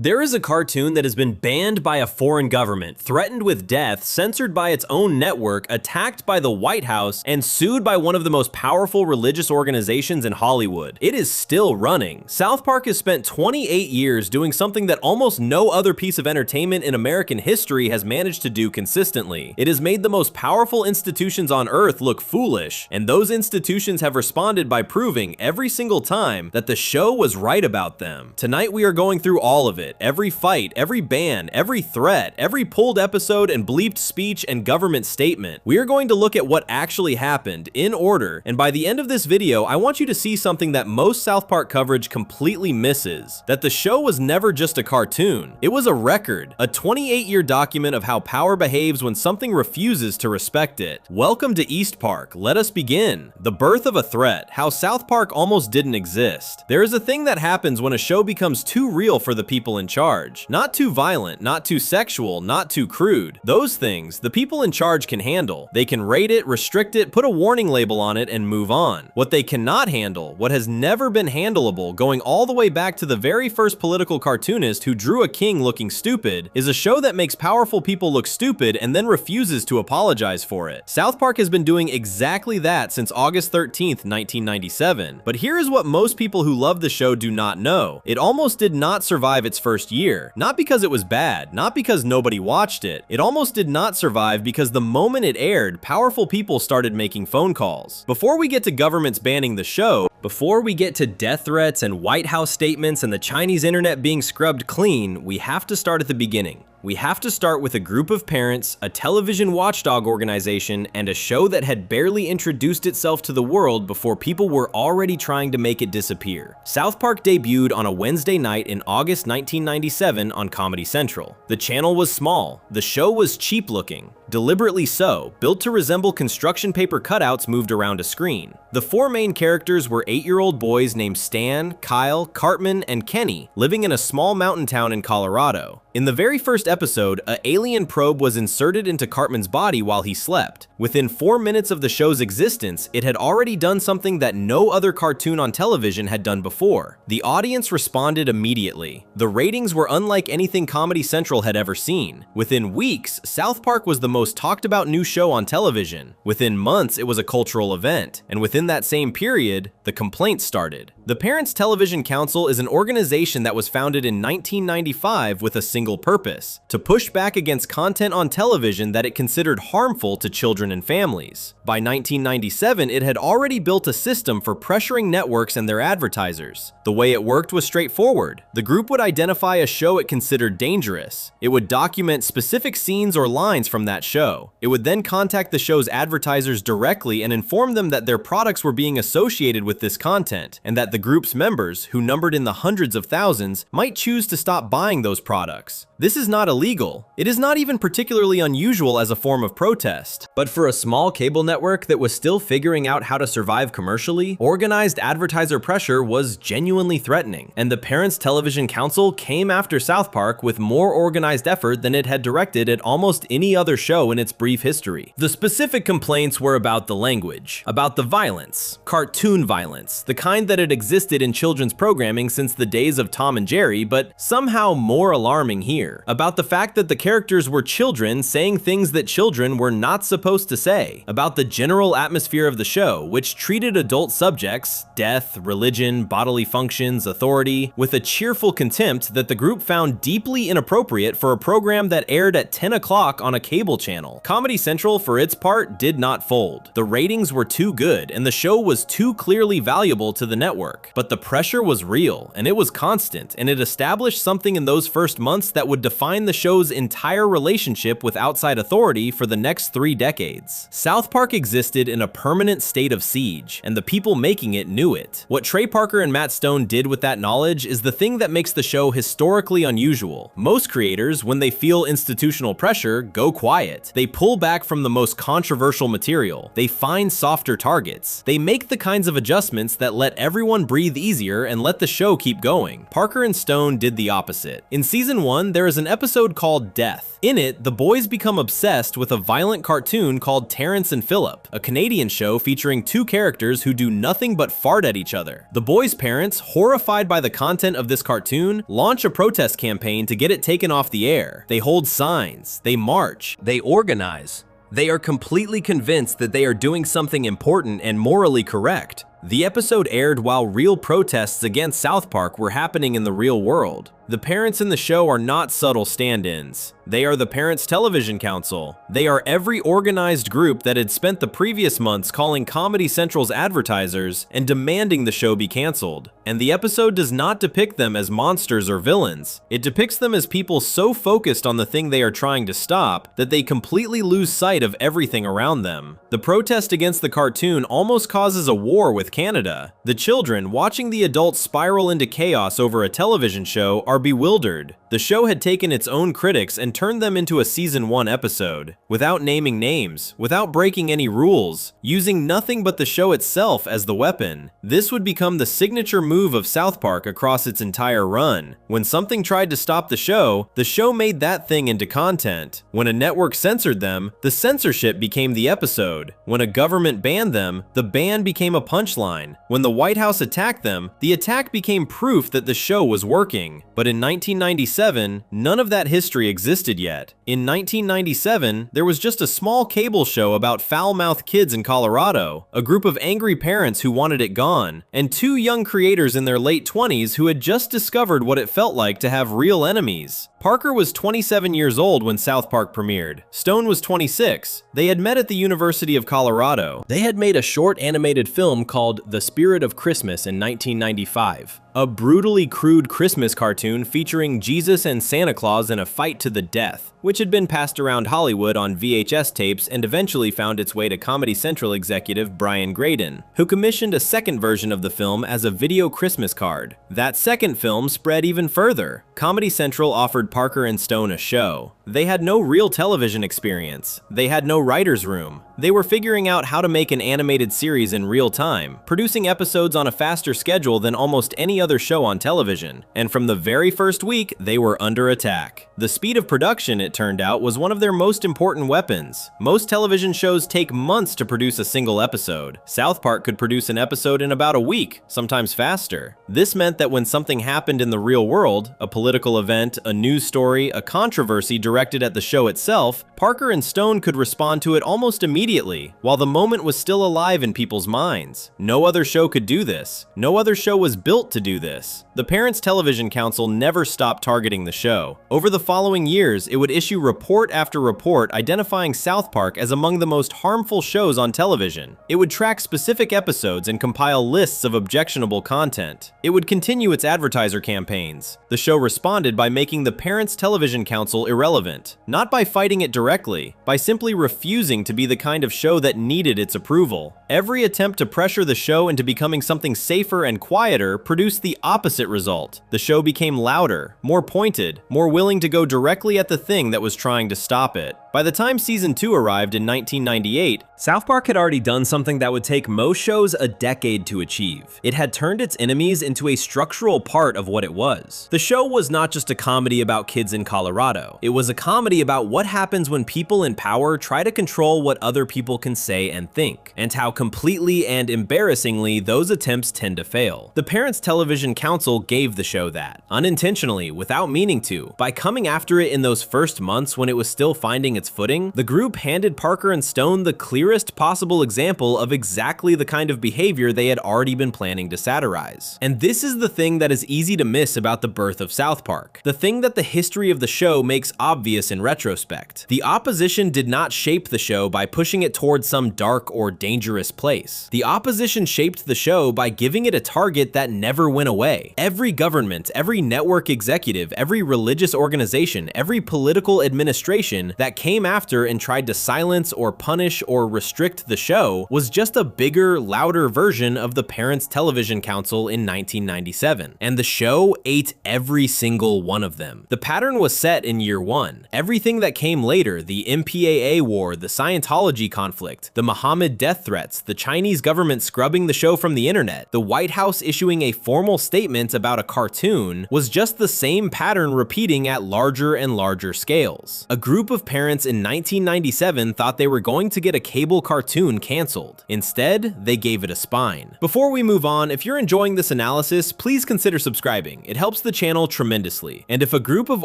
There is a cartoon that has been banned by a foreign government, threatened with death, censored by its own network, attacked by the White House, and sued by one of the most powerful religious organizations in Hollywood. It is still running. South Park has spent 28 years doing something that almost no other piece of entertainment in American history has managed to do consistently. It has made the most powerful institutions on Earth look foolish, and those institutions have responded by proving every single time that the show was right about them. Tonight we are going through all of it. Every fight, every ban, every threat, every pulled episode and bleeped speech and government statement. We are going to look at what actually happened in order, and by the end of this video, I want you to see something that most South Park coverage completely misses. That the show was never just a cartoon. It was a record, a 28-year document of how power behaves when something refuses to respect it. Welcome to East Park. Let us begin. The birth of a threat, how South Park almost didn't exist. There is a thing that happens when a show becomes too real for the people in charge. Not too violent, not too sexual, not too crude. Those things, the people in charge can handle. They can rate it, restrict it, put a warning label on it, and move on. What they cannot handle, what has never been handleable, going all the way back to the very first political cartoonist who drew a king looking stupid, is a show that makes powerful people look stupid and then refuses to apologize for it. South Park has been doing exactly that since August 13th, 1997. But here is what most people who love the show do not know. It almost did not survive its first year. Not because it was bad, not because nobody watched it. It almost did not survive because the moment it aired, powerful people started making phone calls. Before we get to governments banning the show, before we get to death threats and White House statements and the Chinese internet being scrubbed clean, we have to start at the beginning. We have to start with a group of parents, a television watchdog organization, and a show that had barely introduced itself to the world before people were already trying to make it disappear. South Park debuted on a Wednesday night in August 1997 on Comedy Central. The channel was small. The show was cheap looking. Deliberately so, built to resemble construction paper cutouts moved around a screen. The four main characters were 8-year-old boys named Stan, Kyle, Cartman, and Kenny, living in a small mountain town in Colorado. In the very first episode, an alien probe was inserted into Cartman's body while he slept. Within 4 minutes of the show's existence, it had already done something that no other cartoon on television had done before. The audience responded immediately. The ratings were unlike anything Comedy Central had ever seen. Within weeks, South Park was the most talked about new show on television. Within months, it was a cultural event. And within that same period, the complaints started. The Parents Television Council is an organization that was founded in 1995 with a single purpose: to push back against content on television that it considered harmful to children and families. By 1997, it had already built a system for pressuring networks and their advertisers. The way it worked was straightforward. The group would identify a show it considered dangerous. It would document specific scenes or lines from that show. It would then contact the show's advertisers directly and inform them that their products were being associated with this content, and that the group's members, who numbered in the hundreds of thousands, might choose to stop buying those products. This is not illegal. It is not even particularly unusual as a form of protest. But for a small cable network that was still figuring out how to survive commercially, organized advertiser pressure was genuinely threatening, and the Parents Television Council came after South Park with more organized effort than it had directed at almost any other show in its brief history. The specific complaints were about the language, about the violence, cartoon violence, the kind that had existed in children's programming since the days of Tom and Jerry, but somehow more alarming here, about the fact that the characters were children saying things that children were not supposed to say, about the general atmosphere of the show, which treated adult subjects, death, religion, bodily functions, authority, with a cheerful contempt that the group found deeply inappropriate for a program that aired at 10 o'clock on a cable channel. Comedy Central, for its part, did not fold. The ratings were too good, and the show was too clearly valuable to the network. But the pressure was real, and it was constant, and it established something in those first months that would define the show's entire relationship with outside authority for the next 3 decades. South Park existed in a permanent state of siege, and the people making it knew it. What Trey Parker and Matt Stone did with that knowledge is the thing that makes the show historically unusual. Most creators, when they feel institutional pressure, go quiet. They pull back from the most controversial material. They find softer targets. They make the kinds of adjustments that let everyone breathe easier and let the show keep going. Parker and Stone did the opposite. In season 1, there is an episode called Death. In it, the boys become obsessed with a violent cartoon called Terrence and Phillip, a Canadian show featuring two characters who do nothing but fart at each other. The boys' parents, horrified by the content of this cartoon, launch a protest campaign to get it taken off the air. They hold signs, they march, they organize. They are completely convinced that they are doing something important and morally correct. The episode aired while real protests against South Park were happening in the real world. The parents in the show are not subtle stand-ins. They are the Parents Television Council. They are every organized group that had spent the previous months calling Comedy Central's advertisers and demanding the show be canceled. And the episode does not depict them as monsters or villains. It depicts them as people so focused on the thing they are trying to stop that they completely lose sight of everything around them. The protest against the cartoon almost causes a war with Canada. The children, watching the adults spiral into chaos over a television show, are bewildered. The show had taken its own critics and turned them into a season 1 episode, without naming names, without breaking any rules, using nothing but the show itself as the weapon. This would become the signature move of South Park across its entire run. When something tried to stop the show made that thing into content. When a network censored them, the censorship became the episode. When a government banned them, the ban became a punchline. When the White House attacked them, the attack became proof that the show was working. But in 1997, none of that history existed yet. In 1997, there was just a small cable show about foul-mouthed kids in Colorado, a group of angry parents who wanted it gone, and two young creators in their late 20s who had just discovered what it felt like to have real enemies. Parker was 27 years old when South Park premiered. Stone was 26. They had met at the University of Colorado. They had made a short animated film called The Spirit of Christmas in 1995. A brutally crude Christmas cartoon featuring Jesus and Santa Claus in a fight to the death, which had been passed around Hollywood on VHS tapes and eventually found its way to Comedy Central executive Brian Graydon, who commissioned a second version of the film as a video Christmas card. That second film spread even further. Comedy Central offered Parker and Stone a show. They had no real television experience. They had no writer's room. They were figuring out how to make an animated series in real time, producing episodes on a faster schedule than almost any other show on television. And from the very first week, they were under attack. The speed of production, it turned out, was one of their most important weapons. Most television shows take months to produce a single episode. South Park could produce an episode in about a week, sometimes faster. This meant that when something happened in the real world, a political event, a news story, a controversy directed at the show itself, Parker and Stone could respond to it almost immediately, while the moment was still alive in people's minds. No other show could do this. No other show was built to do this. The Parents Television Council never stopped targeting the show. Over the following years, it would issue report after report identifying South Park as among the most harmful shows on television. It would track specific episodes and compile lists of objectionable content. It would continue its advertiser campaigns. The show responded by making the Parents Television Council irrelevant, not by fighting it directly, by simply refusing to be the kind of show that needed its approval. Every attempt to pressure the show into becoming something safer and quieter produced the opposite result. The show became louder, more pointed, more willing to go directly at the thing that was trying to stop it. By the time season 2 arrived in 1998, South Park had already done something that would take most shows a decade to achieve. It had turned its enemies into a structural part of what it was. The show was not just a comedy about kids in Colorado. It was a comedy about what happens when people in power try to control what other people can say and think, and how completely and embarrassingly those attempts tend to fail. The Parents Television Council gave the show that, unintentionally, without meaning to. By coming after it in those first months when it was still finding its footing, the group handed Parker and Stone the clearest possible example of exactly the kind of behavior they had already been planning to satirize. And this is the thing that is easy to miss about the birth of South Park. The thing that the history of the show makes obvious in retrospect. The opposition did not shape the show by pushing it towards some dark or dangerous place. The opposition shaped the show by giving it a target that never went away. Every government, every network executive, every religious organization, every political administration that came after and tried to silence or punish or restrict the show was just a bigger, louder version of the Parents Television Council in 1997. And the show ate every single one of them. The pattern was set in year 1. Everything that came later, the MPAA war, the Scientology conflict, the Muhammad death threats, riots, the Chinese government scrubbing the show from the internet, the White House issuing a formal statement about a cartoon, was just the same pattern repeating at larger and larger scales. A group of parents in 1997 thought they were going to get a cable cartoon canceled. Instead, they gave it a spine. Before we move on, if you're enjoying this analysis, please consider subscribing. It helps the channel tremendously. And if a group of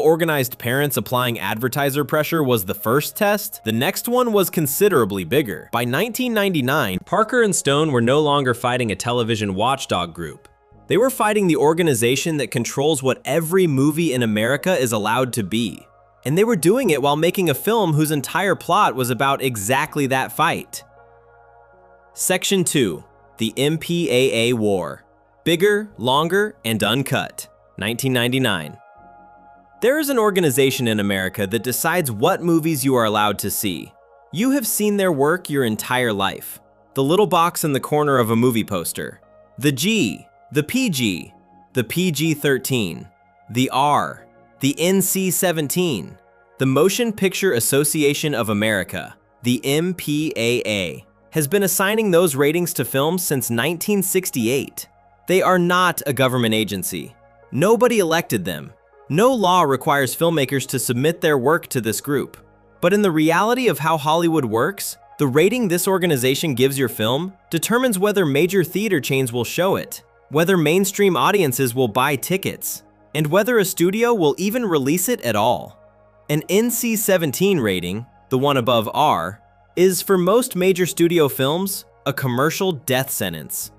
organized parents applying advertiser pressure was the first test, the next one was considerably bigger. By 1999, Parker and Stone were no longer fighting a television watchdog group. They were fighting the organization that controls what every movie in America is allowed to be. And they were doing it while making a film whose entire plot was about exactly that fight. Section 2. The MPAA War. Bigger, longer, and uncut. 1999. There is an organization in America that decides what movies you are allowed to see. You have seen their work your entire life. The little box in the corner of a movie poster. The G, the PG, the PG-13, the R, the NC-17, the Motion Picture Association of America, the MPAA, has been assigning those ratings to films since 1968. They are not a government agency. Nobody elected them. No law requires filmmakers to submit their work to this group. But in the reality of how Hollywood works, the rating this organization gives your film determines whether major theater chains will show it, whether mainstream audiences will buy tickets, and whether a studio will even release it at all. An NC-17 rating, the one above R, is for most major studio films a commercial death sentence.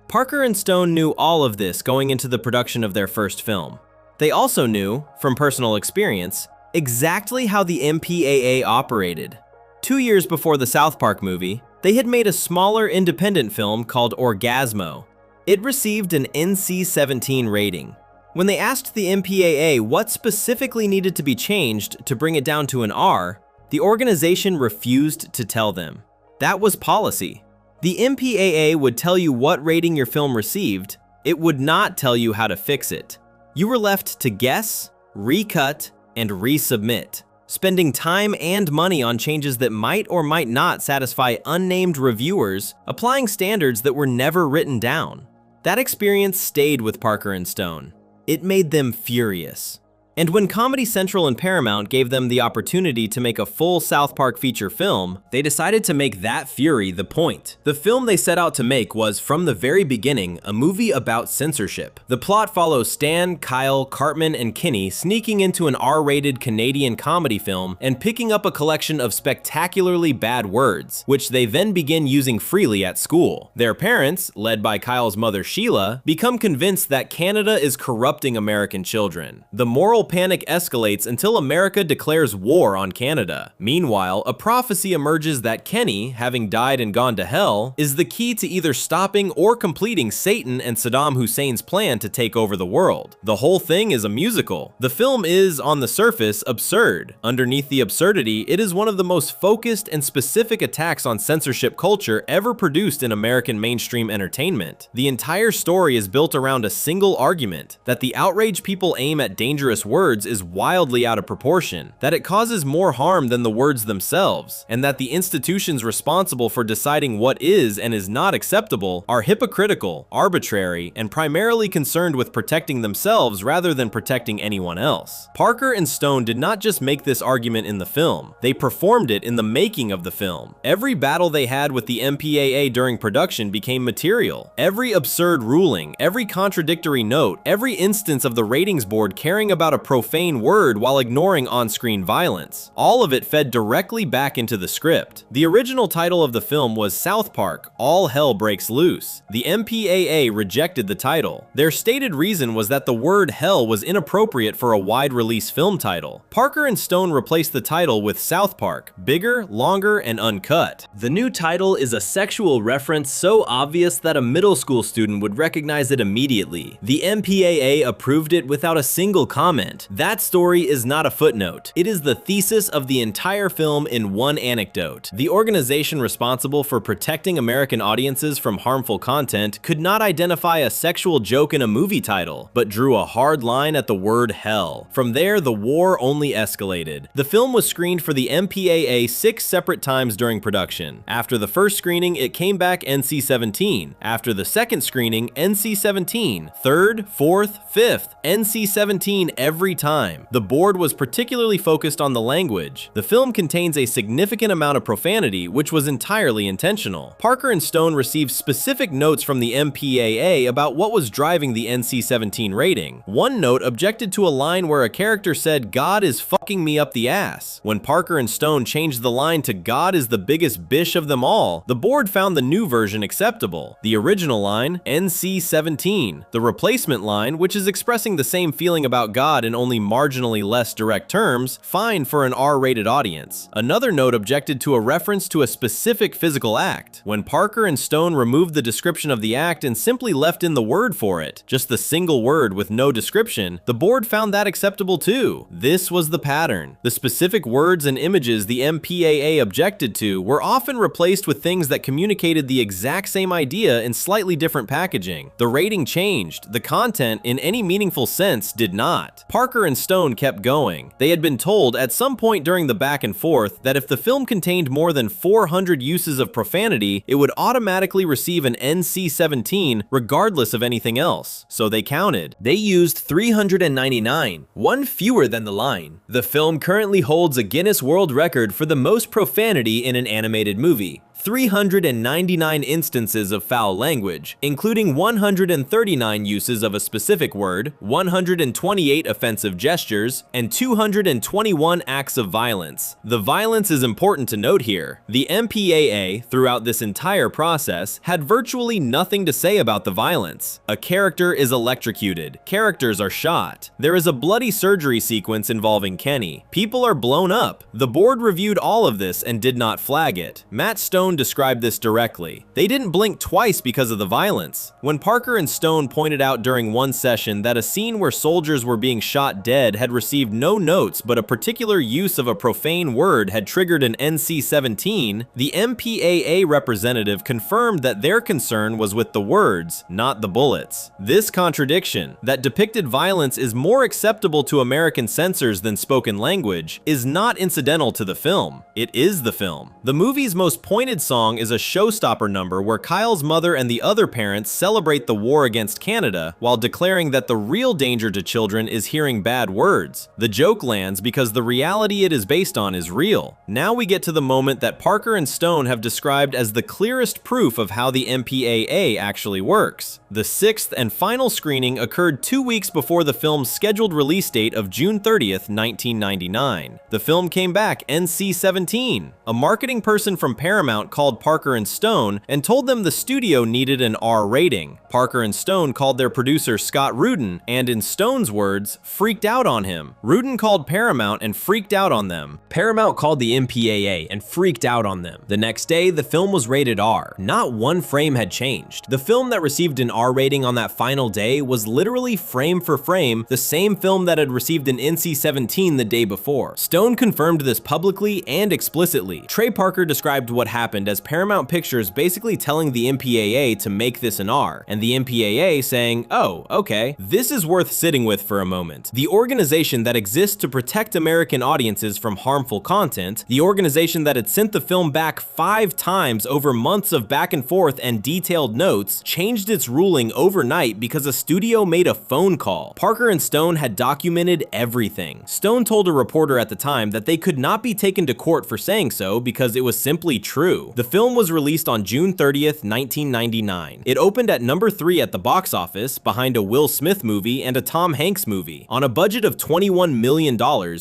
Parker and Stone knew all of this going into the production of their first film. They also knew, from personal experience, exactly how the MPAA operated. 2 years before the South Park movie, they had made a smaller independent film called Orgasmo. It received an NC-17 rating. When they asked the MPAA what specifically needed to be changed to bring it down to an R, the organization refused to tell them. That was policy. The MPAA would tell you what rating your film received. It would not tell you how to fix it. You were left to guess, recut, and resubmit, spending time and money on changes that might or might not satisfy unnamed reviewers, applying standards that were never written down. That experience stayed with Parker and Stone. It made them furious. And when Comedy Central and Paramount gave them the opportunity to make a full South Park feature film, they decided to make that fury the point. The film they set out to make was, from the very beginning, a movie about censorship. The plot follows Stan, Kyle, Cartman, and Kenny sneaking into an R-rated Canadian comedy film and picking up a collection of spectacularly bad words, which they then begin using freely at school. Their parents, led by Kyle's mother Sheila, become convinced that Canada is corrupting American children. The moral panic escalates until America declares war on Canada. Meanwhile, a prophecy emerges that Kenny, having died and gone to hell, is the key to either stopping or completing Satan and Saddam Hussein's plan to take over the world. The whole thing is a musical. The film is, on the surface, absurd. Underneath the absurdity, it is one of the most focused and specific attacks on censorship culture ever produced in American mainstream entertainment. The entire story is built around a single argument, that the outrage people aim at dangerous words is wildly out of proportion, that it causes more harm than the words themselves, and that the institutions responsible for deciding what is and is not acceptable are hypocritical, arbitrary, and primarily concerned with protecting themselves rather than protecting anyone else. Parker and Stone did not just make this argument in the film, they performed it in the making of the film. Every battle they had with the MPAA during production became material. Every absurd ruling, every contradictory note, every instance of the ratings board caring about a profane word while ignoring on-screen violence. All of it fed directly back into the script. The original title of the film was South Park: All Hell Breaks Loose. The MPAA rejected the title. Their stated reason was that the word hell was inappropriate for a wide-release film title. Parker and Stone replaced the title with South Park: Bigger, Longer, and Uncut. The new title is a sexual reference so obvious that a middle school student would recognize it immediately. The MPAA approved it without a single comment. content. That story is not a footnote. It is the thesis of the entire film in one anecdote. The organization responsible for protecting American audiences from harmful content could not identify a sexual joke in a movie title, but drew a hard line at the word hell. From there, the war only escalated. The film was screened for the MPAA 6 separate times during production. After the first screening, it came back NC-17. After the second screening, NC-17. Third, fourth, fifth, NC-17 every time. The board was particularly focused on the language. The film contains a significant amount of profanity, which was entirely intentional. Parker and Stone received specific notes from the MPAA about what was driving the NC-17 rating. One note objected to a line where a character said, "God is fucking me up the ass." When Parker and Stone changed the line to "God is the biggest bish of them all," the board found the new version acceptable. The original line, NC-17. The replacement line, which is expressing the same feeling about God in only marginally less direct terms, fine for an R-rated audience. Another note objected to a reference to a specific physical act. When Parker and Stone removed the description of the act and simply left in the word for it, just the single word with no description, the board found that acceptable too. This was the pattern. The specific words and images the MPAA objected to were often replaced with things that communicated the exact same idea in slightly different packaging. The rating changed. The content, in any meaningful sense, did not. Parker and Stone kept going. They had been told at some point during the back and forth that if the film contained more than 400 uses of profanity, it would automatically receive an NC-17 regardless of anything else. So they counted. They used 399, one fewer than the line. The film currently holds a Guinness World Record for the most profanity in an animated movie. 399 instances of foul language, including 139 uses of a specific word, 128 offensive gestures, and 221 acts of violence. The violence is important to note here. The MPAA, throughout this entire process, had virtually nothing to say about the violence. A character is electrocuted. Characters are shot. There is a bloody surgery sequence involving Kenny. People are blown up. The board reviewed all of this and did not flag it. Matt Stone described this directly. They didn't blink twice because of the violence. When Parker and Stone pointed out during one session that a scene where soldiers were being shot dead had received no notes but a particular use of a profane word had triggered an NC-17, the MPAA representative confirmed that their concern was with the words, not the bullets. This contradiction, that depicted violence is more acceptable to American censors than spoken language, is not incidental to the film. It is the film. The movie's most pointed song is a showstopper number where Kyle's mother and the other parents celebrate the war against Canada while declaring that the real danger to children is hearing bad words. The joke lands because the reality it is based on is real. Now we get to the moment that Parker and Stone have described as the clearest proof of how the MPAA actually works. The sixth and final screening occurred 2 weeks before the film's scheduled release date of June 30th, 1999. The film came back NC-17. A marketing person from Paramount called Parker and Stone and told them the studio needed an R rating. Parker and Stone called their producer Scott Rudin and, in Stone's words, freaked out on him. Rudin called Paramount and freaked out on them. Paramount called the MPAA and freaked out on them. The next day, the film was rated R. Not one frame had changed. The film that received an R rating on that final day was literally frame for frame the same film that had received an NC-17 the day before. Stone confirmed this publicly and explicitly. Trey Parker described what happened as Paramount Pictures basically telling the MPAA to make this an R, and the MPAA saying, "Oh, okay, this is worth sitting with for a moment." The organization that exists to protect American audiences from harmful content, the organization that had sent the film back 5 times over months of back and forth and detailed notes, changed its ruling overnight because a studio made a phone call. Parker and Stone had documented everything. Stone told a reporter at the time that they could not be taken to court for saying so because it was simply true. The film was released on June 30th, 1999. It opened at number 3 at the box office, behind a Will Smith movie and a Tom Hanks movie. On a budget of $21 million,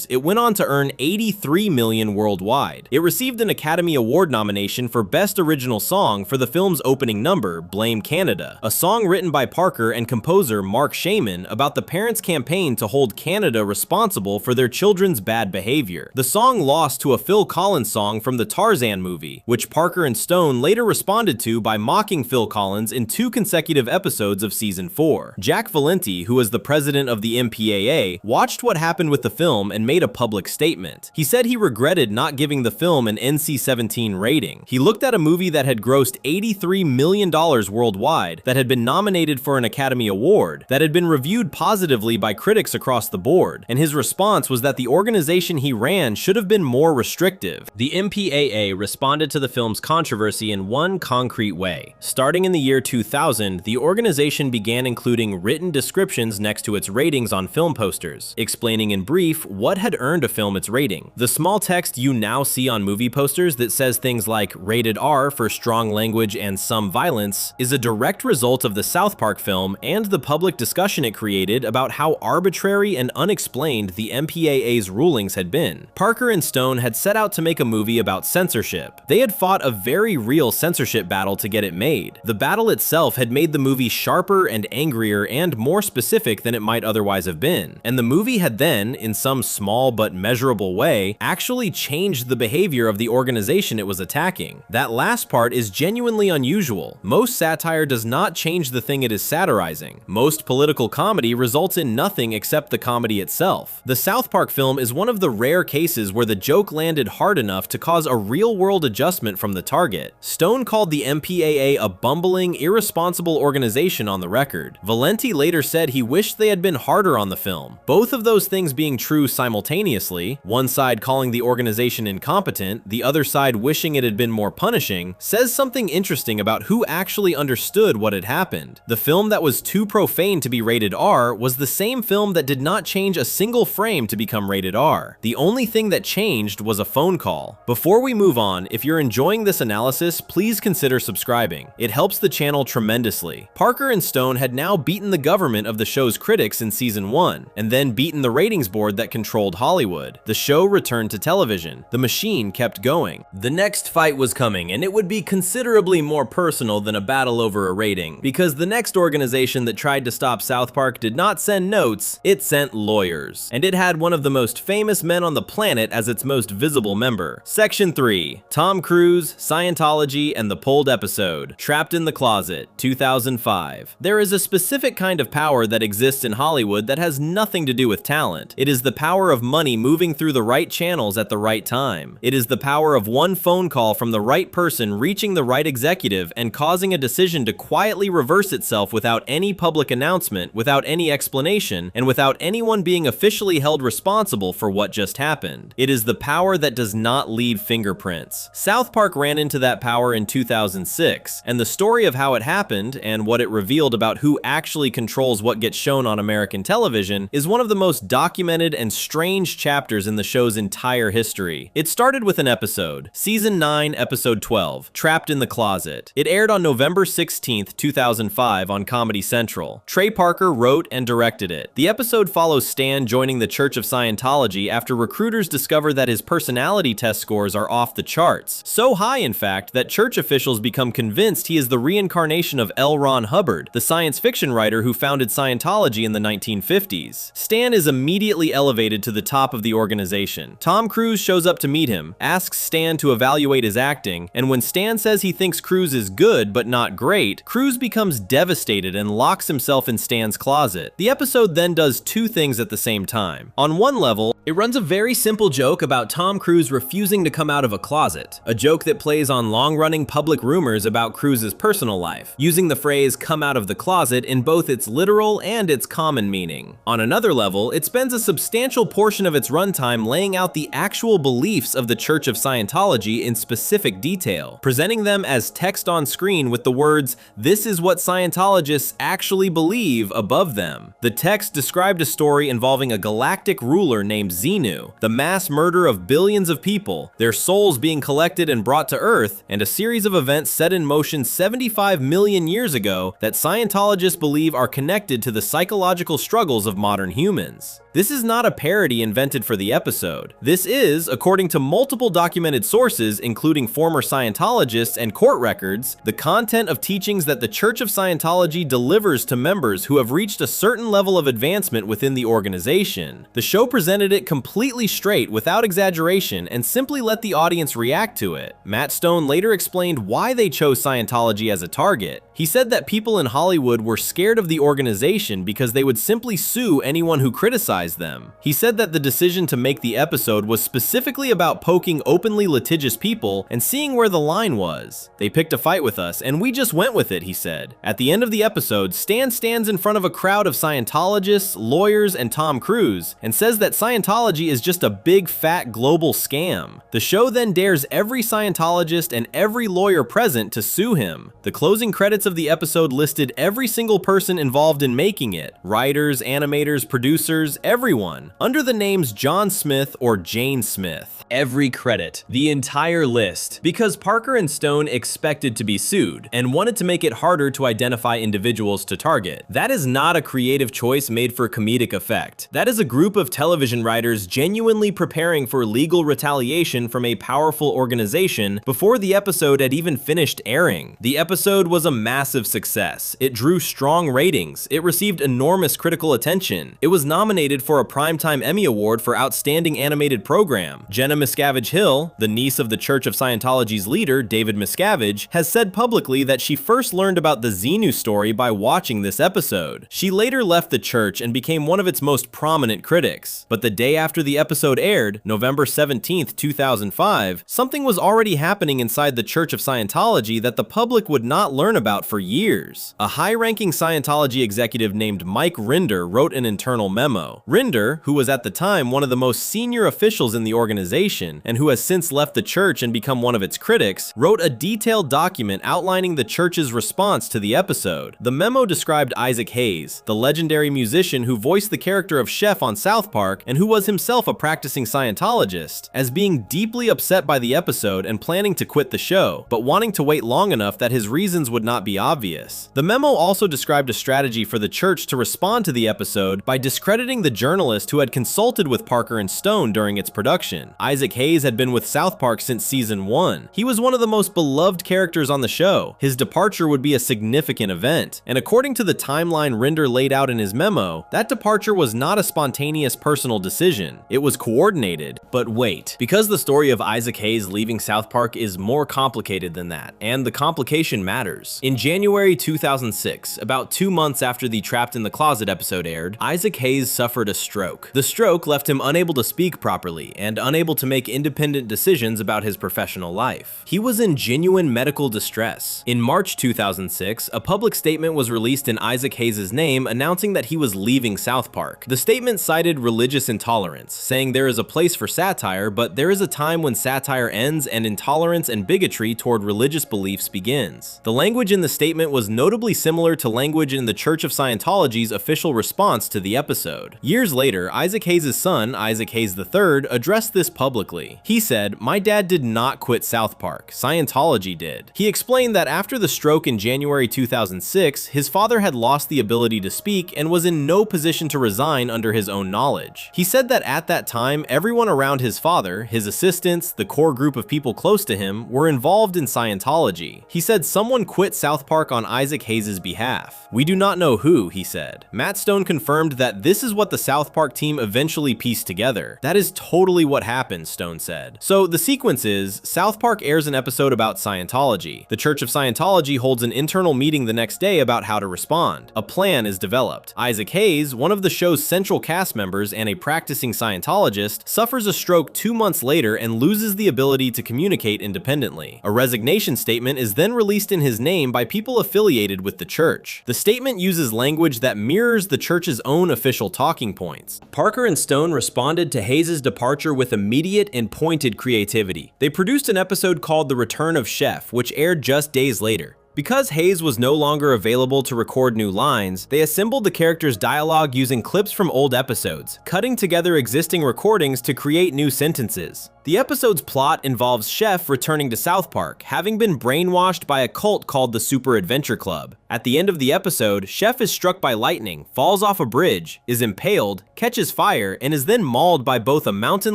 it went on to earn $83 million worldwide. It received an Academy Award nomination for Best Original Song for the film's opening number, Blame Canada, a song written by Parker and composer Mark Shaman about the parents' campaign to hold Canada responsible for their children's bad behavior. The song lost to a Phil Collins song from the Tarzan movie, which Parker and Stone later responded to by mocking Phil Collins in 2 consecutive episodes of Season 4. Jack Valenti, who was the president of the MPAA, watched what happened with the film and made a public statement. He said he regretted not giving the film an NC-17 rating. He looked at a movie that had grossed $83 million worldwide, that had been nominated for an Academy Award, that had been reviewed positively by critics across the board, and his response was that the organization he ran should have been more restrictive. The MPAA responded to the film's controversy in one concrete way. Starting in the year 2000, the organization began including written descriptions next to its ratings on film posters, explaining in brief what had earned a film its rating. The small text you now see on movie posters that says things like rated R for strong language and some violence is a direct result of the South Park film and the public discussion it created about how arbitrary and unexplained the MPAA's rulings had been. Parker and Stone had set out to make a movie about censorship. They had fought a very real censorship battle to get it made. The battle itself had made the movie sharper and angrier and more specific than it might otherwise have been. And the movie had then, in some small but measurable way, actually changed the behavior of the organization it was attacking. That last part is genuinely unusual. Most satire does not change the thing it is satirizing. Most political comedy results in nothing except the comedy itself. The South Park film is one of the rare cases where the joke landed hard enough to cause a real-world adjustment from the target. Stone called the MPAA a bumbling, irresponsible organization on the record. Valenti later said he wished they had been harder on the film. Both of those things being true simultaneously, one side calling the organization incompetent, the other side wishing it had been more punishing, says something interesting about who actually understood what had happened. The film that was too profane to be rated R was the same film that did not change a single frame to become rated R. The only thing that changed was a phone call. Before we move on, if you're enjoying this analysis, please consider subscribing. It helps the channel tremendously. Parker and Stone had now beaten the government of the show's critics in Season 1, and then beaten the ratings board that controlled Hollywood. The show returned to television. The machine kept going. The next fight was coming, and it would be considerably more personal than a battle over a rating, because the next organization that tried to stop South Park did not send notes, it sent lawyers. And it had one of the most famous men on the planet as its most visible member. Section 3. Tom Cruise, Scientology, and the Pulled Episode. Trapped in the Closet, 2005. There is a specific kind of power that exists in Hollywood that has nothing to do with talent. It is the power of money moving through the right channels at the right time. It is the power of one phone call from the right person reaching the right executive and causing a decision to quietly reverse itself without any public announcement, without any explanation, and without anyone being officially held responsible for what just happened. It is the power that does not leave fingerprints. South Park ran into that power in 2006, and the story of how it happened and what it revealed about who actually controls what gets shown on American television is one of the most documented and strange chapters in the show's entire history. It started with an episode, Season 9, Episode 12, Trapped in the Closet. It aired on November 16th, 2005 on Comedy Central. Trey Parker wrote and directed it. The episode follows Stan joining the Church of Scientology after recruiters discover that his personality test scores are off the charts. So high, in fact, that church officials become convinced he is the reincarnation of L. Ron Hubbard, the science fiction writer who founded Scientology in the 1950s. Stan is immediately elevated to the top of the organization. Tom Cruise shows up to meet him, asks Stan to evaluate his acting, and when Stan says he thinks Cruise is good but not great, Cruise becomes devastated and locks himself in Stan's closet. The episode then does two things at the same time. On one level, it runs a very simple joke about Tom Cruise refusing to come out of a closet, a joke that plays on long-running public rumors about Cruise's personal life, using the phrase "come out of the closet" in both its literal and its common meaning. On another level, it spends a substantial portion of its runtime laying out the actual beliefs of the Church of Scientology in specific detail, presenting them as text on screen with the words, "This is what Scientologists actually believe," above them. The text described a story involving a galactic ruler named Xenu, the mass murder of billions of people, their souls being collected and brought to Earth, and a series of events set in motion 75 million years ago that Scientologists believe are connected to the psychological struggles of modern humans. This is not a parody invented for the episode. This is, according to multiple documented sources, including former Scientologists and court records, the content of teachings that the Church of Scientology delivers to members who have reached a certain level of advancement within the organization. The show presented it completely straight without exaggeration and simply let the audience react to it. Matt Stone later explained why they chose Scientology as a target. He said that people in Hollywood were scared of the organization because they would simply sue anyone who criticized them. He said that the decision to make the episode was specifically about poking openly litigious people and seeing where the line was. They picked a fight with us and we just went with it, he said. At the end of the episode, Stan stands in front of a crowd of Scientologists, lawyers, and Tom Cruise and says that Scientology is just a big fat global scam. The show then dares every Scientologist and every lawyer present to sue him. The closing credits of the episode listed every single person involved in making it, writers, animators, producers, everyone, under the names John Smith or Jane Smith. Every credit, the entire list, because Parker and Stone expected to be sued and wanted to make it harder to identify individuals to target. That is not a creative choice made for comedic effect. That is a group of television writers genuinely preparing for legal retaliation from a powerful organization before the episode had even finished airing. The episode was a massive success. It drew strong ratings. It received enormous critical attention. It was nominated for a Primetime Emmy Award for Outstanding Animated Program. Jenna Miscavige Hill, the niece of the Church of Scientology's leader, David Miscavige, has said publicly that she first learned about the Xenu story by watching this episode. She later left the church and became one of its most prominent critics. But the day after the episode aired, November 17, 2005, something was already happening inside the Church of Scientology that the public would not learn about for years. A high-ranking Scientology executive named Mike Rinder wrote an internal memo. Rinder, who was at the time one of the most senior officials in the organization and who has since left the church and become one of its critics, wrote a detailed document outlining the church's response to the episode. The memo described Isaac Hayes, the legendary musician who voiced the character of Chef on South Park and who was himself a practicing Scientologist, as being deeply upset by the episode and planning to quit the show, but wanting to wait long enough that his reasons would not be obvious. The memo also described a strategy for the church to respond to the episode by discrediting the journalist who had consulted with Parker and Stone during its production. Isaac Hayes had been with South Park since season 1. He was one of the most beloved characters on the show. His departure would be a significant event, and according to the timeline Rinder laid out in his memo, that departure was not a spontaneous personal decision. It was coordinated. But wait, because the story of Isaac Hayes leaving South Park is more complicated than that, and the complication matters. In January 2006, about 2 months after the Trapped in the Closet episode aired, Isaac Hayes suffered a stroke. The stroke left him unable to speak properly and unable to make independent decisions about his professional life. He was in genuine medical distress. In March 2006, a public statement was released in Isaac Hayes' name announcing that he was leaving South Park. The statement cited religious intolerance, saying there is a place for satire, but there is a time when satire ends and intolerance and bigotry toward religious beliefs begins. The language in the statement was notably similar to language in the Church of Scientology's official response to the episode. Years later, Isaac Hayes' son, Isaac Hayes III, addressed this publicly. He said, "My dad did not quit South Park, Scientology did." He explained that after the stroke in January 2006, his father had lost the ability to speak and was in no position to resign under his own knowledge. He said that at that time, everyone around his father, his assistants, the core group of people close to him, were involved in Scientology. He said someone quit South Park on Isaac Hayes' behalf. "We do not know who," he said. Matt Stone confirmed that this is what the South Park team eventually pieced together. "That is totally what happened," Stone said. So the sequence is, South Park airs an episode about Scientology. The Church of Scientology holds an internal meeting the next day about how to respond. A plan is developed. Isaac Hayes, one of the show's central cast members and a practicing Scientologist, suffers a stroke 2 months later and loses the ability to communicate independently. A resignation statement is then released in his name by people affiliated with the church. The statement uses language that mirrors the church's own official talking points. Parker and Stone responded to Hayes' departure with immediate and pointed creativity. They produced an episode called The Return of Chef, which aired just days later. Because Hayes was no longer available to record new lines, they assembled the character's dialogue using clips from old episodes, cutting together existing recordings to create new sentences. The episode's plot involves Chef returning to South Park, having been brainwashed by a cult called the Super Adventure Club. At the end of the episode, Chef is struck by lightning, falls off a bridge, is impaled, catches fire, and is then mauled by both a mountain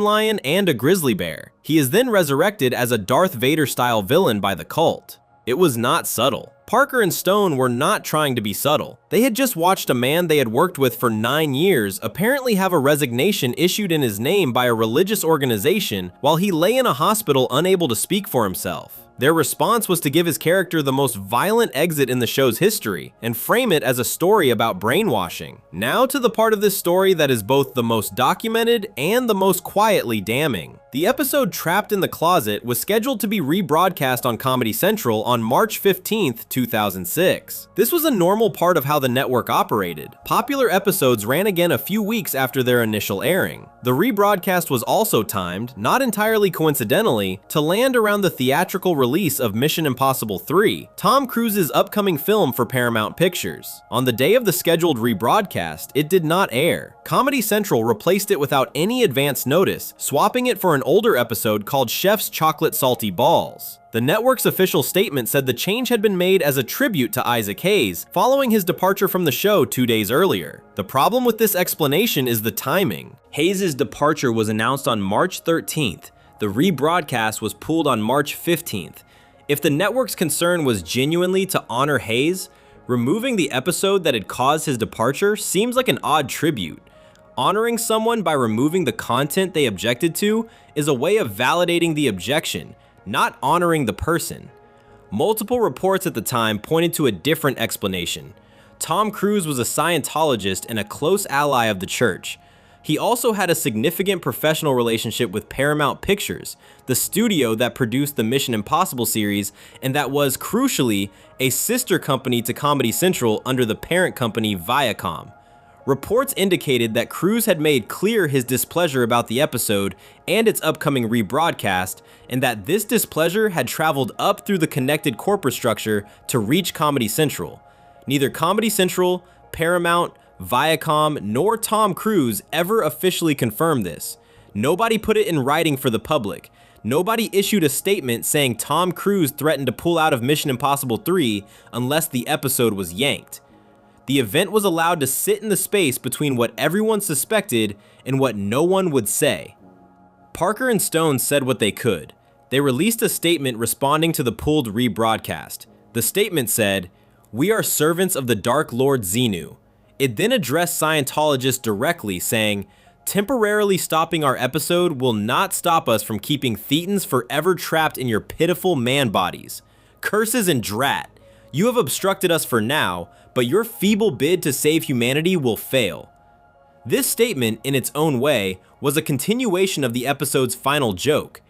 lion and a grizzly bear. He is then resurrected as a Darth Vader-style villain by the cult. It was not subtle. Parker and Stone were not trying to be subtle. They had just watched a man they had worked with for 9 years apparently have a resignation issued in his name by a religious organization while he lay in a hospital unable to speak for himself. Their response was to give his character the most violent exit in the show's history and frame it as a story about brainwashing. Now to the part of this story that is both the most documented and the most quietly damning. The episode Trapped in the Closet was scheduled to be rebroadcast on Comedy Central on March 15th, 2006. This was a normal part of how the network operated. Popular episodes ran again a few weeks after their initial airing. The rebroadcast was also timed, not entirely coincidentally, to land around the theatrical release of Mission Impossible 3, Tom Cruise's upcoming film for Paramount Pictures. On the day of the scheduled rebroadcast, it did not air. Comedy Central replaced it without any advance notice, swapping it for an older episode called Chef's Chocolate Salty Balls. The network's official statement said the change had been made as a tribute to Isaac Hayes, following his departure from the show 2 days earlier. The problem with this explanation is the timing. Hayes' departure was announced on March 13th. The rebroadcast was pulled on March 15th. If the network's concern was genuinely to honor Hayes, removing the episode that had caused his departure seems like an odd tribute. Honoring someone by removing the content they objected to is a way of validating the objection, not honoring the person. Multiple reports at the time pointed to a different explanation. Tom Cruise was a Scientologist and a close ally of the church. He also had a significant professional relationship with Paramount Pictures, the studio that produced the Mission Impossible series and that was, crucially, a sister company to Comedy Central under the parent company Viacom. Reports indicated that Cruise had made clear his displeasure about the episode and its upcoming rebroadcast, and that this displeasure had traveled up through the connected corporate structure to reach Comedy Central. Neither Comedy Central, Paramount, Viacom, nor Tom Cruise ever officially confirmed this. Nobody put it in writing for the public. Nobody issued a statement saying Tom Cruise threatened to pull out of Mission Impossible 3 unless the episode was yanked. The event was allowed to sit in the space between what everyone suspected and what no one would say. Parker and Stone said what they could. They released a statement responding to the pulled rebroadcast. The statement said, "We are servants of the Dark Lord Xenu." It then addressed Scientologists directly, saying, "Temporarily stopping our episode will not stop us from keeping Thetans forever trapped in your pitiful man bodies. Curses and drat. You have obstructed us for now, but your feeble bid to save humanity will fail." This statement, in its own way, was a continuation of the episode's final joke.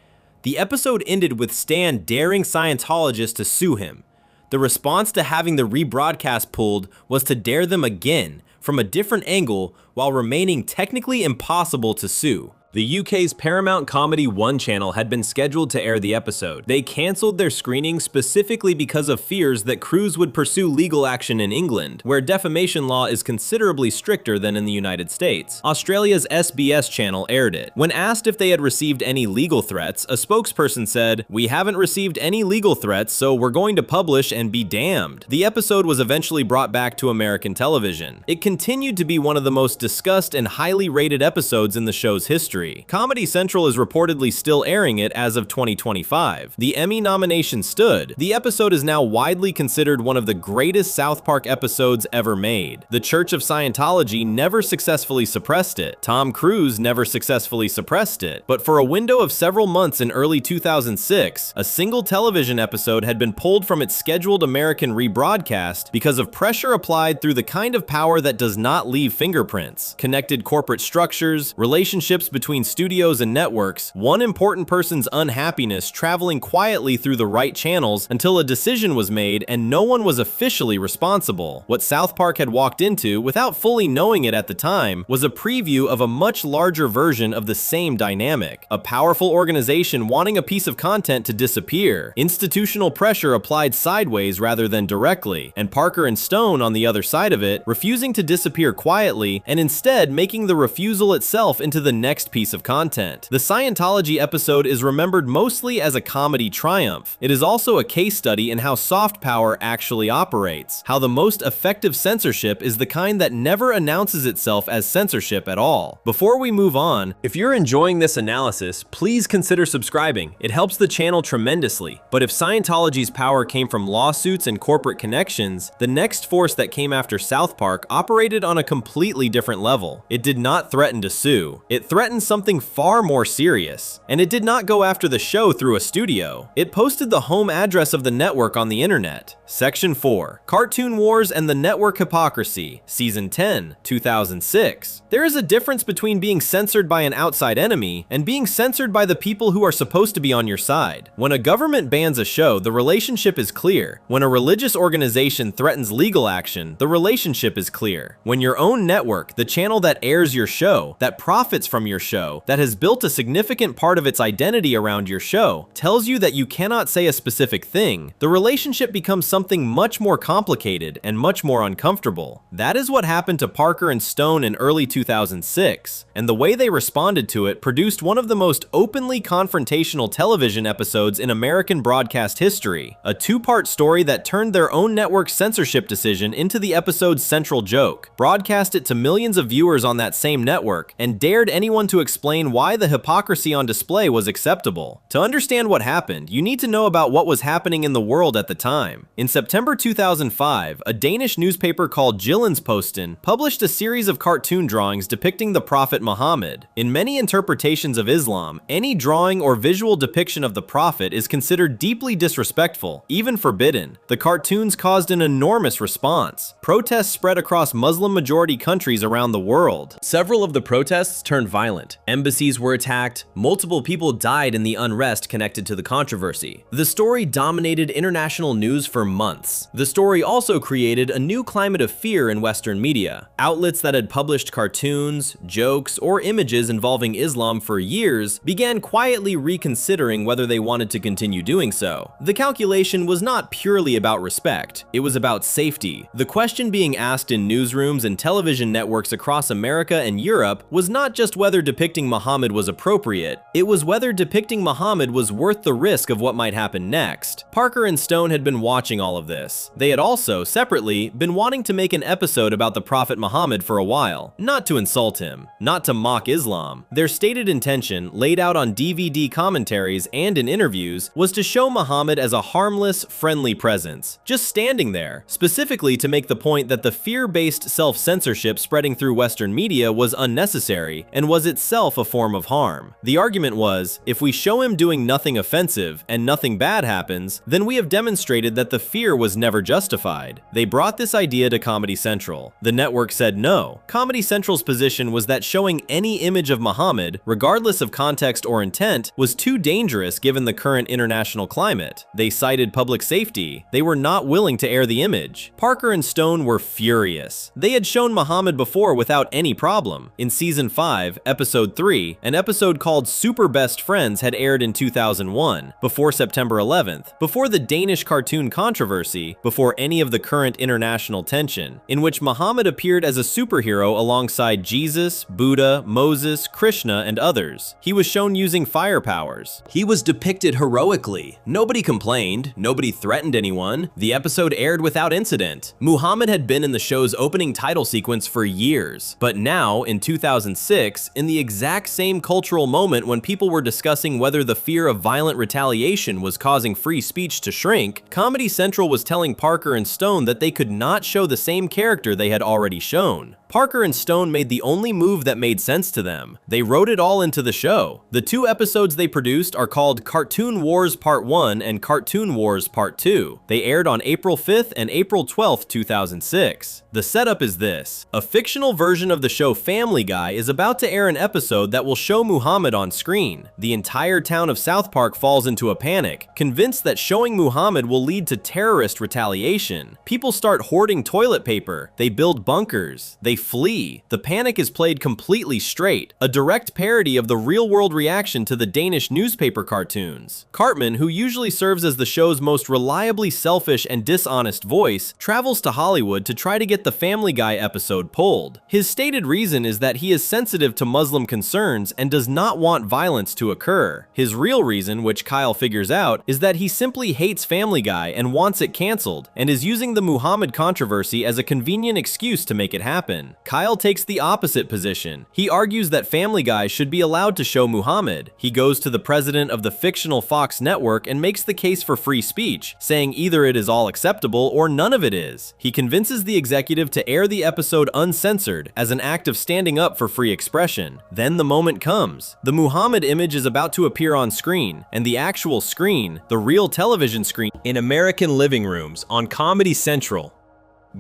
The episode ended with Stan daring Scientologists to sue him. The response to having the rebroadcast pulled was to dare them again, from a different angle, while remaining technically impossible to sue. The UK's Paramount Comedy 1 channel had been scheduled to air the episode. They cancelled their screening specifically because of fears that Cruise would pursue legal action in England, where defamation law is considerably stricter than in the United States. Australia's SBS channel aired it. When asked if they had received any legal threats, a spokesperson said, "We haven't received any legal threats, so we're going to publish and be damned." The episode was eventually brought back to American television. It continued to be one of the most discussed and highly rated episodes in the show's history. Comedy Central is reportedly still airing it as of 2025. The Emmy nomination stood. The episode is now widely considered one of the greatest South Park episodes ever made. The Church of Scientology never successfully suppressed it. Tom Cruise never successfully suppressed it. But for a window of several months in early 2006, a single television episode had been pulled from its scheduled American rebroadcast because of pressure applied through the kind of power that does not leave fingerprints. Connected corporate structures, relationships between between studios and networks, one important person's unhappiness traveling quietly through the right channels until a decision was made and no one was officially responsible. What South Park had walked into, without fully knowing it at the time, was a preview of a much larger version of the same dynamic. A powerful organization wanting a piece of content to disappear, institutional pressure applied sideways rather than directly, and Parker and Stone on the other side of it, refusing to disappear quietly and instead making the refusal itself into the next piece of content. The Scientology episode is remembered mostly as a comedy triumph. It is also a case study in how soft power actually operates, how the most effective censorship is the kind that never announces itself as censorship at all. Before we move on, if you're enjoying this analysis, please consider subscribing. It helps the channel tremendously. But if Scientology's power came from lawsuits and corporate connections, the next force that came after South Park operated on a completely different level. It did not threaten to sue. It threatened something far more serious. And it did not go after the show through a studio. It posted the home address of the network on the internet. Section 4. Cartoon Wars and the Network Hypocrisy, Season 10, 2006. There is a difference between being censored by an outside enemy and being censored by the people who are supposed to be on your side. When a government bans a show, the relationship is clear. When a religious organization threatens legal action, the relationship is clear. When your own network, the channel that airs your show, that profits from your show, that has built a significant part of its identity around your show, tells you that you cannot say a specific thing, the relationship becomes something much more complicated and much more uncomfortable. That is what happened to Parker and Stone in early 2006, and the way they responded to it produced one of the most openly confrontational television episodes in American broadcast history, a two-part story that turned their own network's censorship decision into the episode's central joke, broadcast it to millions of viewers on that same network, and dared anyone to explain why the hypocrisy on display was acceptable. To understand what happened, you need to know about what was happening in the world at the time. In September 2005, a Danish newspaper called Jyllands-Posten published a series of cartoon drawings depicting the Prophet Muhammad. In many interpretations of Islam, any drawing or visual depiction of the Prophet is considered deeply disrespectful, even forbidden. The cartoons caused an enormous response. Protests spread across Muslim-majority countries around the world. Several of the protests turned violent. Embassies were attacked. Multiple people died in the unrest connected to the controversy. The story dominated international news for months. The story also created a new climate of fear in Western media. Outlets that had published cartoons, jokes, or images involving Islam for years began quietly reconsidering whether they wanted to continue doing so. The calculation was not purely about respect. It was about safety. The question being asked in newsrooms and television networks across America and Europe was not just whether depicting Muhammad was appropriate, it was whether depicting Muhammad was worth the risk of what might happen next. Parker and Stone had been watching all of this. They had also, separately, been wanting to make an episode about the Prophet Muhammad for a while. Not to insult him, not to mock Islam. Their stated intention, laid out on DVD commentaries and in interviews, was to show Muhammad as a harmless, friendly presence, just standing there, specifically to make the point that the fear-based self-censorship spreading through Western media was unnecessary and was itself a form of harm. The argument was, if we show him doing nothing offensive and nothing bad happens, then we have demonstrated that the fear was never justified. They brought this idea to Comedy Central. The network said no. Comedy Central's position was that showing any image of Muhammad, regardless of context or intent, was too dangerous given the current international climate. They cited public safety. They were not willing to air the image. Parker and Stone were furious. They had shown Muhammad before without any problem. In Season 5, Episode 3, an episode called Super Best Friends had aired in 2001, before September 11th, before the Danish cartoon controversy, before any of the current international tension, in which Muhammad appeared as a superhero alongside Jesus, Buddha, Moses, Krishna, and others. He was shown using fire powers. He was depicted heroically. Nobody complained. Nobody threatened anyone. The episode aired without incident. Muhammad had been in the show's opening title sequence for years. But now, in 2006, in the exact same cultural moment when people were discussing whether the fear of violent retaliation was causing free speech to shrink, Comedy Central was telling Parker and Stone that they could not show the same character they had already shown. Parker and Stone made the only move that made sense to them. They wrote it all into the show. The 2 episodes they produced are called Cartoon Wars Part 1 and Cartoon Wars Part 2. They aired on April 5th and April 12th, 2006. The setup is this. A fictional version of the show Family Guy is about to air an episode that will show Muhammad on screen. The entire town of South Park falls into a panic, convinced that showing Muhammad will lead to terrorist retaliation. People start hoarding toilet paper. They build bunkers. They flee. The panic is played completely straight, a direct parody of the real-world reaction to the Danish newspaper cartoons. Cartman, who usually serves as the show's most reliably selfish and dishonest voice, travels to Hollywood to try to get the Family Guy episode pulled. His stated reason is that he is sensitive to Muslim concerns and does not want violence to occur. His real reason, which Kyle figures out, is that he simply hates Family Guy and wants it canceled, and is using the Muhammad controversy as a convenient excuse to make it happen. Kyle takes the opposite position. He argues that Family Guy should be allowed to show Muhammad. He goes to the president of the fictional Fox network and makes the case for free speech, saying either it is all acceptable or none of it is. He convinces the executive to air the episode uncensored as an act of standing up for free expression. Then the moment comes. The Muhammad image is about to appear on screen, and the actual screen, the real television screen in American living rooms on Comedy Central,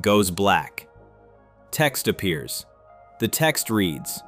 goes black. Text appears. The text reads,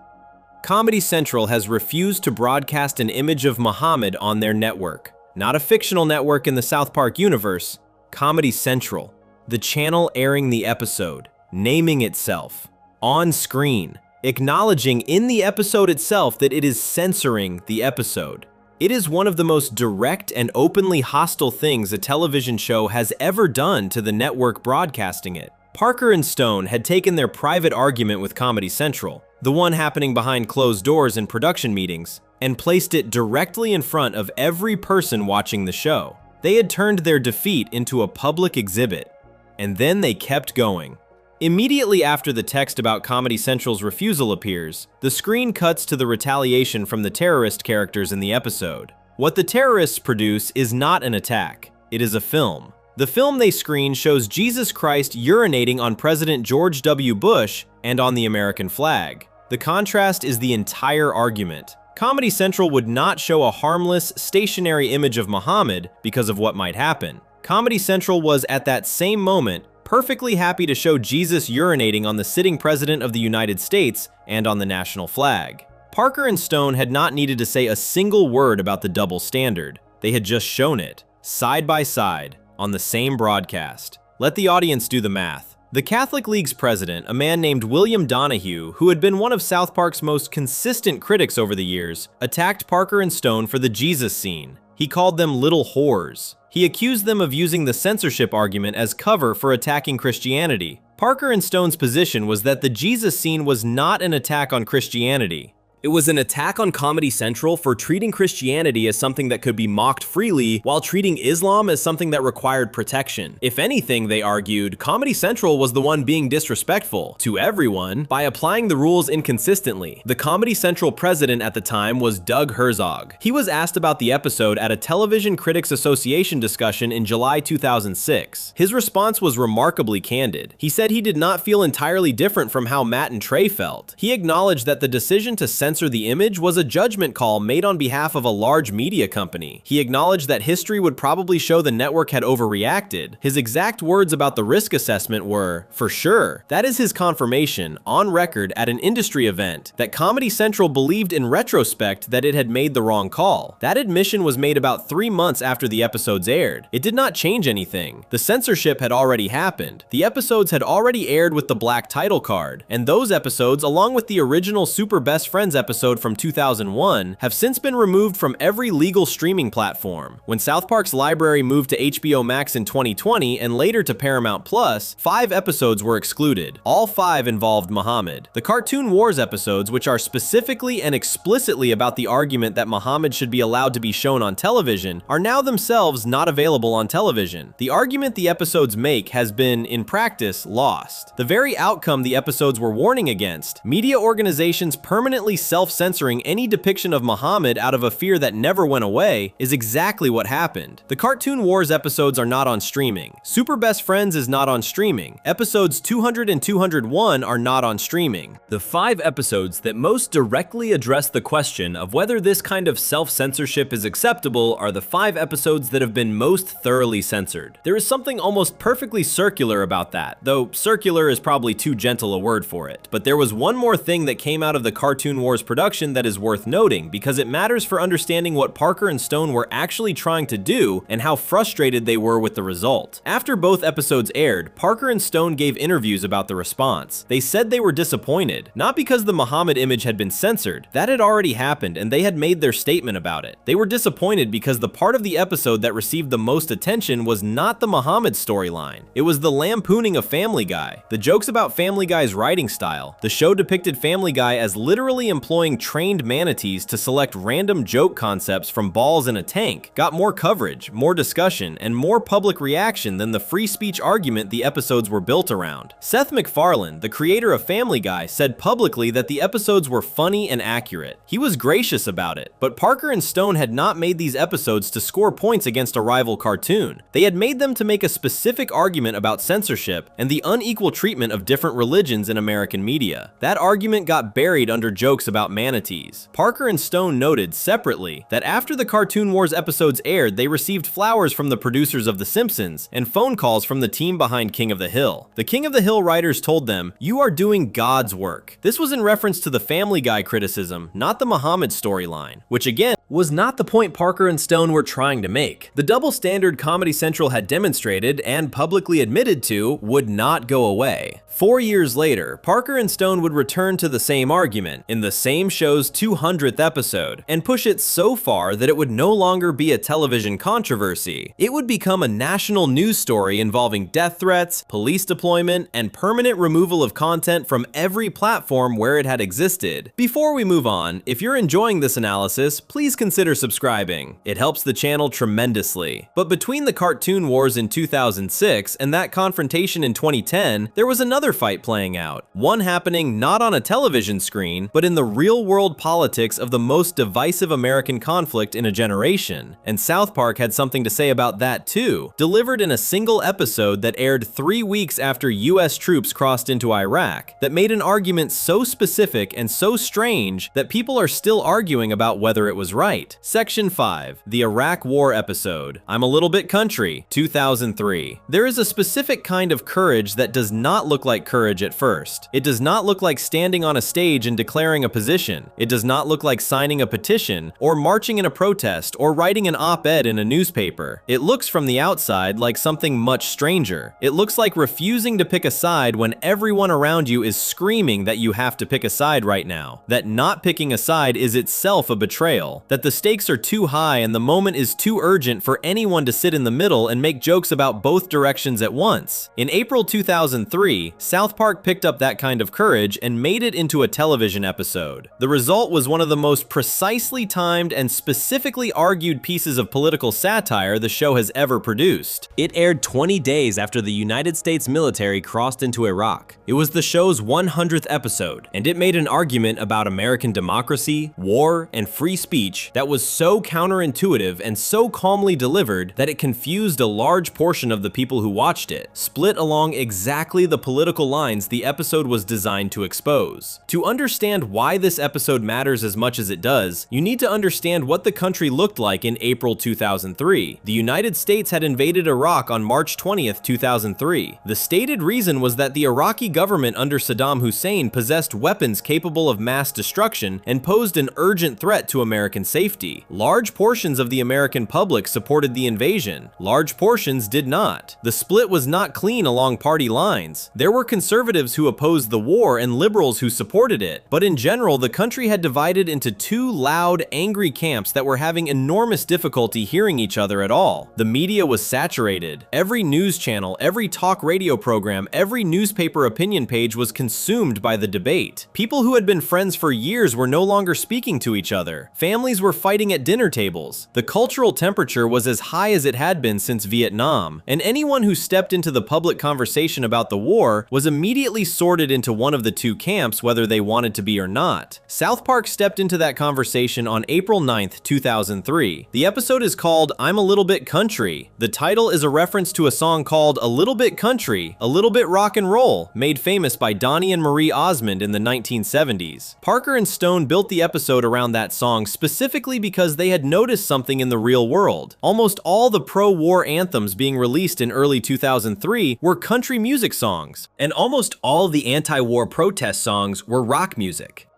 Comedy Central has refused to broadcast an image of Muhammad on their network. Not a fictional network in the South Park universe, Comedy Central. The channel airing the episode, naming itself, on screen, acknowledging in the episode itself that it is censoring the episode. It is one of the most direct and openly hostile things a television show has ever done to the network broadcasting it. Parker and Stone had taken their private argument with Comedy Central, the one happening behind closed doors in production meetings, and placed it directly in front of every person watching the show. They had turned their defeat into a public exhibit, and then they kept going. Immediately after the text about Comedy Central's refusal appears, the screen cuts to the retaliation from the terrorist characters in the episode. What the terrorists produce is not an attack, it is a film. The film they screen shows Jesus Christ urinating on President George W. Bush and on the American flag. The contrast is the entire argument. Comedy Central would not show a harmless, stationary image of Muhammad because of what might happen. Comedy Central was, at that same moment, perfectly happy to show Jesus urinating on the sitting president of the United States and on the national flag. Parker and Stone had not needed to say a single word about the double standard. They had just shown it, side by side, on the same broadcast. Let the audience do the math. The Catholic League's president, a man named William Donahue, who had been one of South Park's most consistent critics over the years, attacked Parker and Stone for the Jesus scene. He called them little whores. He accused them of using the censorship argument as cover for attacking Christianity. Parker and Stone's position was that the Jesus scene was not an attack on Christianity. It was an attack on Comedy Central for treating Christianity as something that could be mocked freely while treating Islam as something that required protection. If anything, they argued, Comedy Central was the one being disrespectful to everyone by applying the rules inconsistently. The Comedy Central president at the time was Doug Herzog. He was asked about the episode at a Television Critics Association discussion in July 2006. His response was remarkably candid. He said he did not feel entirely different from how Matt and Trey felt. He acknowledged that the decision to censor the image was a judgment call made on behalf of a large media company. He acknowledged that history would probably show the network had overreacted. His exact words about the risk assessment were, "For sure." That is his confirmation, on record at an industry event, that Comedy Central believed in retrospect that it had made the wrong call. That admission was made about 3 months after the episodes aired. It did not change anything. The censorship had already happened. The episodes had already aired with the black title card, and those episodes, along with the original Super Best Friends episode from 2001, have since been removed from every legal streaming platform. When South Park's library moved to HBO Max in 2020 and later to Paramount Plus, 5 episodes were excluded. All 5 involved Muhammad. The Cartoon Wars episodes, which are specifically and explicitly about the argument that Muhammad should be allowed to be shown on television, are now themselves not available on television. The argument the episodes make has been, in practice, lost. The very outcome the episodes were warning against, media organizations permanently self-censoring any depiction of Muhammad out of a fear that never went away is exactly what happened. The Cartoon Wars episodes are not on streaming. Super Best Friends is not on streaming. Episodes 200 and 201 are not on streaming. The 5 episodes that most directly address the question of whether this kind of self-censorship is acceptable are the 5 episodes that have been most thoroughly censored. There is something almost perfectly circular about that, though circular is probably too gentle a word for it. But there was one more thing that came out of the Cartoon Wars production that is worth noting, because it matters for understanding what Parker and Stone were actually trying to do and how frustrated they were with the result. After both episodes aired, Parker and Stone gave interviews about the response. They said they were disappointed, not because the Muhammad image had been censored. That had already happened and they had made their statement about it. They were disappointed because the part of the episode that received the most attention was not the Muhammad storyline. It was the lampooning of Family Guy. The jokes about Family Guy's writing style. The show depicted Family Guy as literally employing trained manatees to select random joke concepts from balls in a tank, got more coverage, more discussion, and more public reaction than the free speech argument the episodes were built around. Seth MacFarlane, the creator of Family Guy, said publicly that the episodes were funny and accurate. He was gracious about it, but Parker and Stone had not made these episodes to score points against a rival cartoon. They had made them to make a specific argument about censorship and the unequal treatment of different religions in American media. That argument got buried under jokes about manatees. Parker and Stone noted separately that after the Cartoon Wars episodes aired, they received flowers from the producers of The Simpsons and phone calls from the team behind King of the Hill. The King of the Hill writers told them, "You are doing God's work." This was in reference to the Family Guy criticism, not the Muhammad storyline, which again was not the point Parker and Stone were trying to make. The double standard Comedy Central had demonstrated and publicly admitted to would not go away. 4 years later, Parker and Stone would return to the same argument in the same show's 200th episode and push it so far that it would no longer be a television controversy. It would become a national news story involving death threats, police deployment, and permanent removal of content from every platform where it had existed. Before we move on, if you're enjoying this analysis, please consider subscribing. It helps the channel tremendously. But between the Cartoon Wars in 2006 and that confrontation in 2010, there was another fight playing out. One happening not on a television screen, but in the real-world politics of the most divisive American conflict in a generation. And South Park had something to say about that too, delivered in a single episode that aired 3 weeks after US troops crossed into Iraq, that made an argument so specific and so strange that people are still arguing about whether it was right. Section 5, the Iraq War episode. I'm a Little Bit Country, 2003. There is a specific kind of courage that does not look like courage at first. It does not look like standing on a stage and declaring a position. It does not look like signing a petition, or marching in a protest, or writing an op-ed in a newspaper. It looks from the outside like something much stranger. It looks like refusing to pick a side when everyone around you is screaming that you have to pick a side right now. That not picking a side is itself a betrayal. That the stakes are too high and the moment is too urgent for anyone to sit in the middle and make jokes about both directions at once. In April 2003, South Park picked up that kind of courage and made it into a television episode. The result was one of the most precisely timed and specifically argued pieces of political satire the show has ever produced. It aired 20 days after the United States military crossed into Iraq. It was the show's 100th episode, and it made an argument about American democracy, war, and free speech that was so counterintuitive and so calmly delivered that it confused a large portion of the people who watched it, split along exactly the political lines the episode was designed to expose. To understand why this episode matters as much as it does, you need to understand what the country looked like in April 2003. The United States had invaded Iraq on March 20th, 2003. The stated reason was that the Iraqi government under Saddam Hussein possessed weapons capable of mass destruction and posed an urgent threat to American safety. Large portions of the American public supported the invasion. Large portions did not. The split was not clean along party lines. There were conservatives who opposed the war and liberals who supported it, but in general, the country had divided into two loud, angry camps that were having enormous difficulty hearing each other at all. The media was saturated. Every news channel, every talk radio program, every newspaper opinion page was consumed by the debate. People who had been friends for years were no longer speaking to each other. Families were fighting at dinner tables. The cultural temperature was as high as it had been since Vietnam, and anyone who stepped into the public conversation about the war was immediately sorted into one of the two camps, whether they wanted to be or not. South Park stepped into that conversation on April 9th, 2003. The episode is called I'm a Little Bit Country. The title is a reference to a song called A Little Bit Country, A Little Bit Rock and Roll, made famous by Donnie and Marie Osmond in the 1970s. Parker and Stone built the episode around that song specifically because they had noticed something in the real world. Almost all the pro-war anthems being released in early 2003 were country music songs, and almost all the anti-war protest songs were rock music.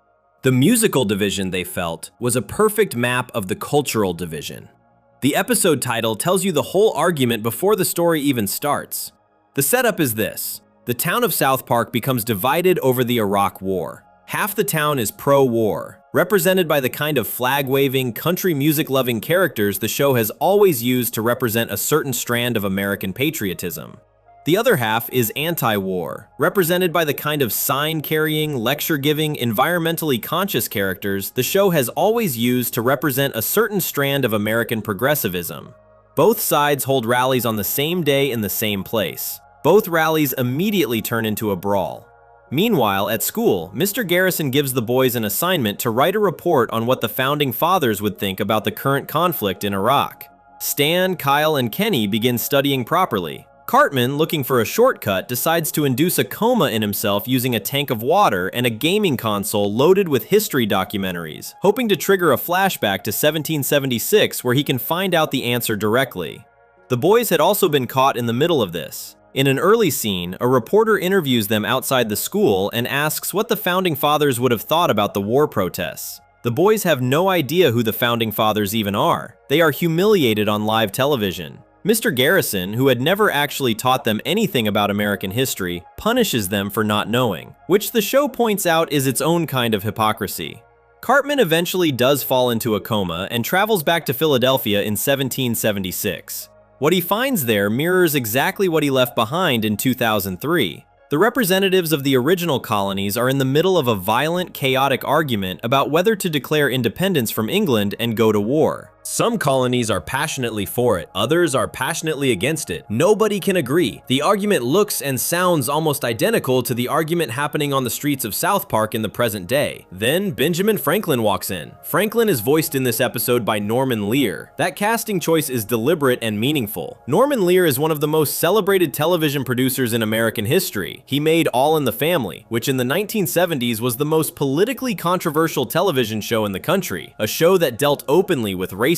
The musical division, they felt, was a perfect map of the cultural division. The episode title tells you the whole argument before the story even starts. The setup is this. The town of South Park becomes divided over the Iraq War. Half the town is pro-war, represented by the kind of flag-waving, country music-loving characters the show has always used to represent a certain strand of American patriotism. The other half is anti-war, represented by the kind of sign-carrying, lecture-giving, environmentally conscious characters the show has always used to represent a certain strand of American progressivism. Both sides hold rallies on the same day in the same place. Both rallies immediately turn into a brawl. Meanwhile, at school, Mr. Garrison gives the boys an assignment to write a report on what the Founding Fathers would think about the current conflict in Iraq. Stan, Kyle, and Kenny begin studying properly. Cartman, looking for a shortcut, decides to induce a coma in himself using a tank of water and a gaming console loaded with history documentaries, hoping to trigger a flashback to 1776 where he can find out the answer directly. The boys had also been caught in the middle of this. In an early scene, a reporter interviews them outside the school and asks what the Founding Fathers would have thought about the war protests. The boys have no idea who the Founding Fathers even are. They are humiliated on live television. Mr. Garrison, who had never actually taught them anything about American history, punishes them for not knowing, which the show points out is its own kind of hypocrisy. Cartman eventually does fall into a coma and travels back to Philadelphia in 1776. What he finds there mirrors exactly what he left behind in 2003. The representatives of the original colonies are in the middle of a violent, chaotic argument about whether to declare independence from England and go to war. Some colonies are passionately for it, others are passionately against it. Nobody can agree. The argument looks and sounds almost identical to the argument happening on the streets of South Park in the present day. Then Benjamin Franklin walks in. Franklin is voiced in this episode by Norman Lear. That casting choice is deliberate and meaningful. Norman Lear is one of the most celebrated television producers in American history. He made All in the Family, which in the 1970s was the most politically controversial television show in the country, a show that dealt openly with racism,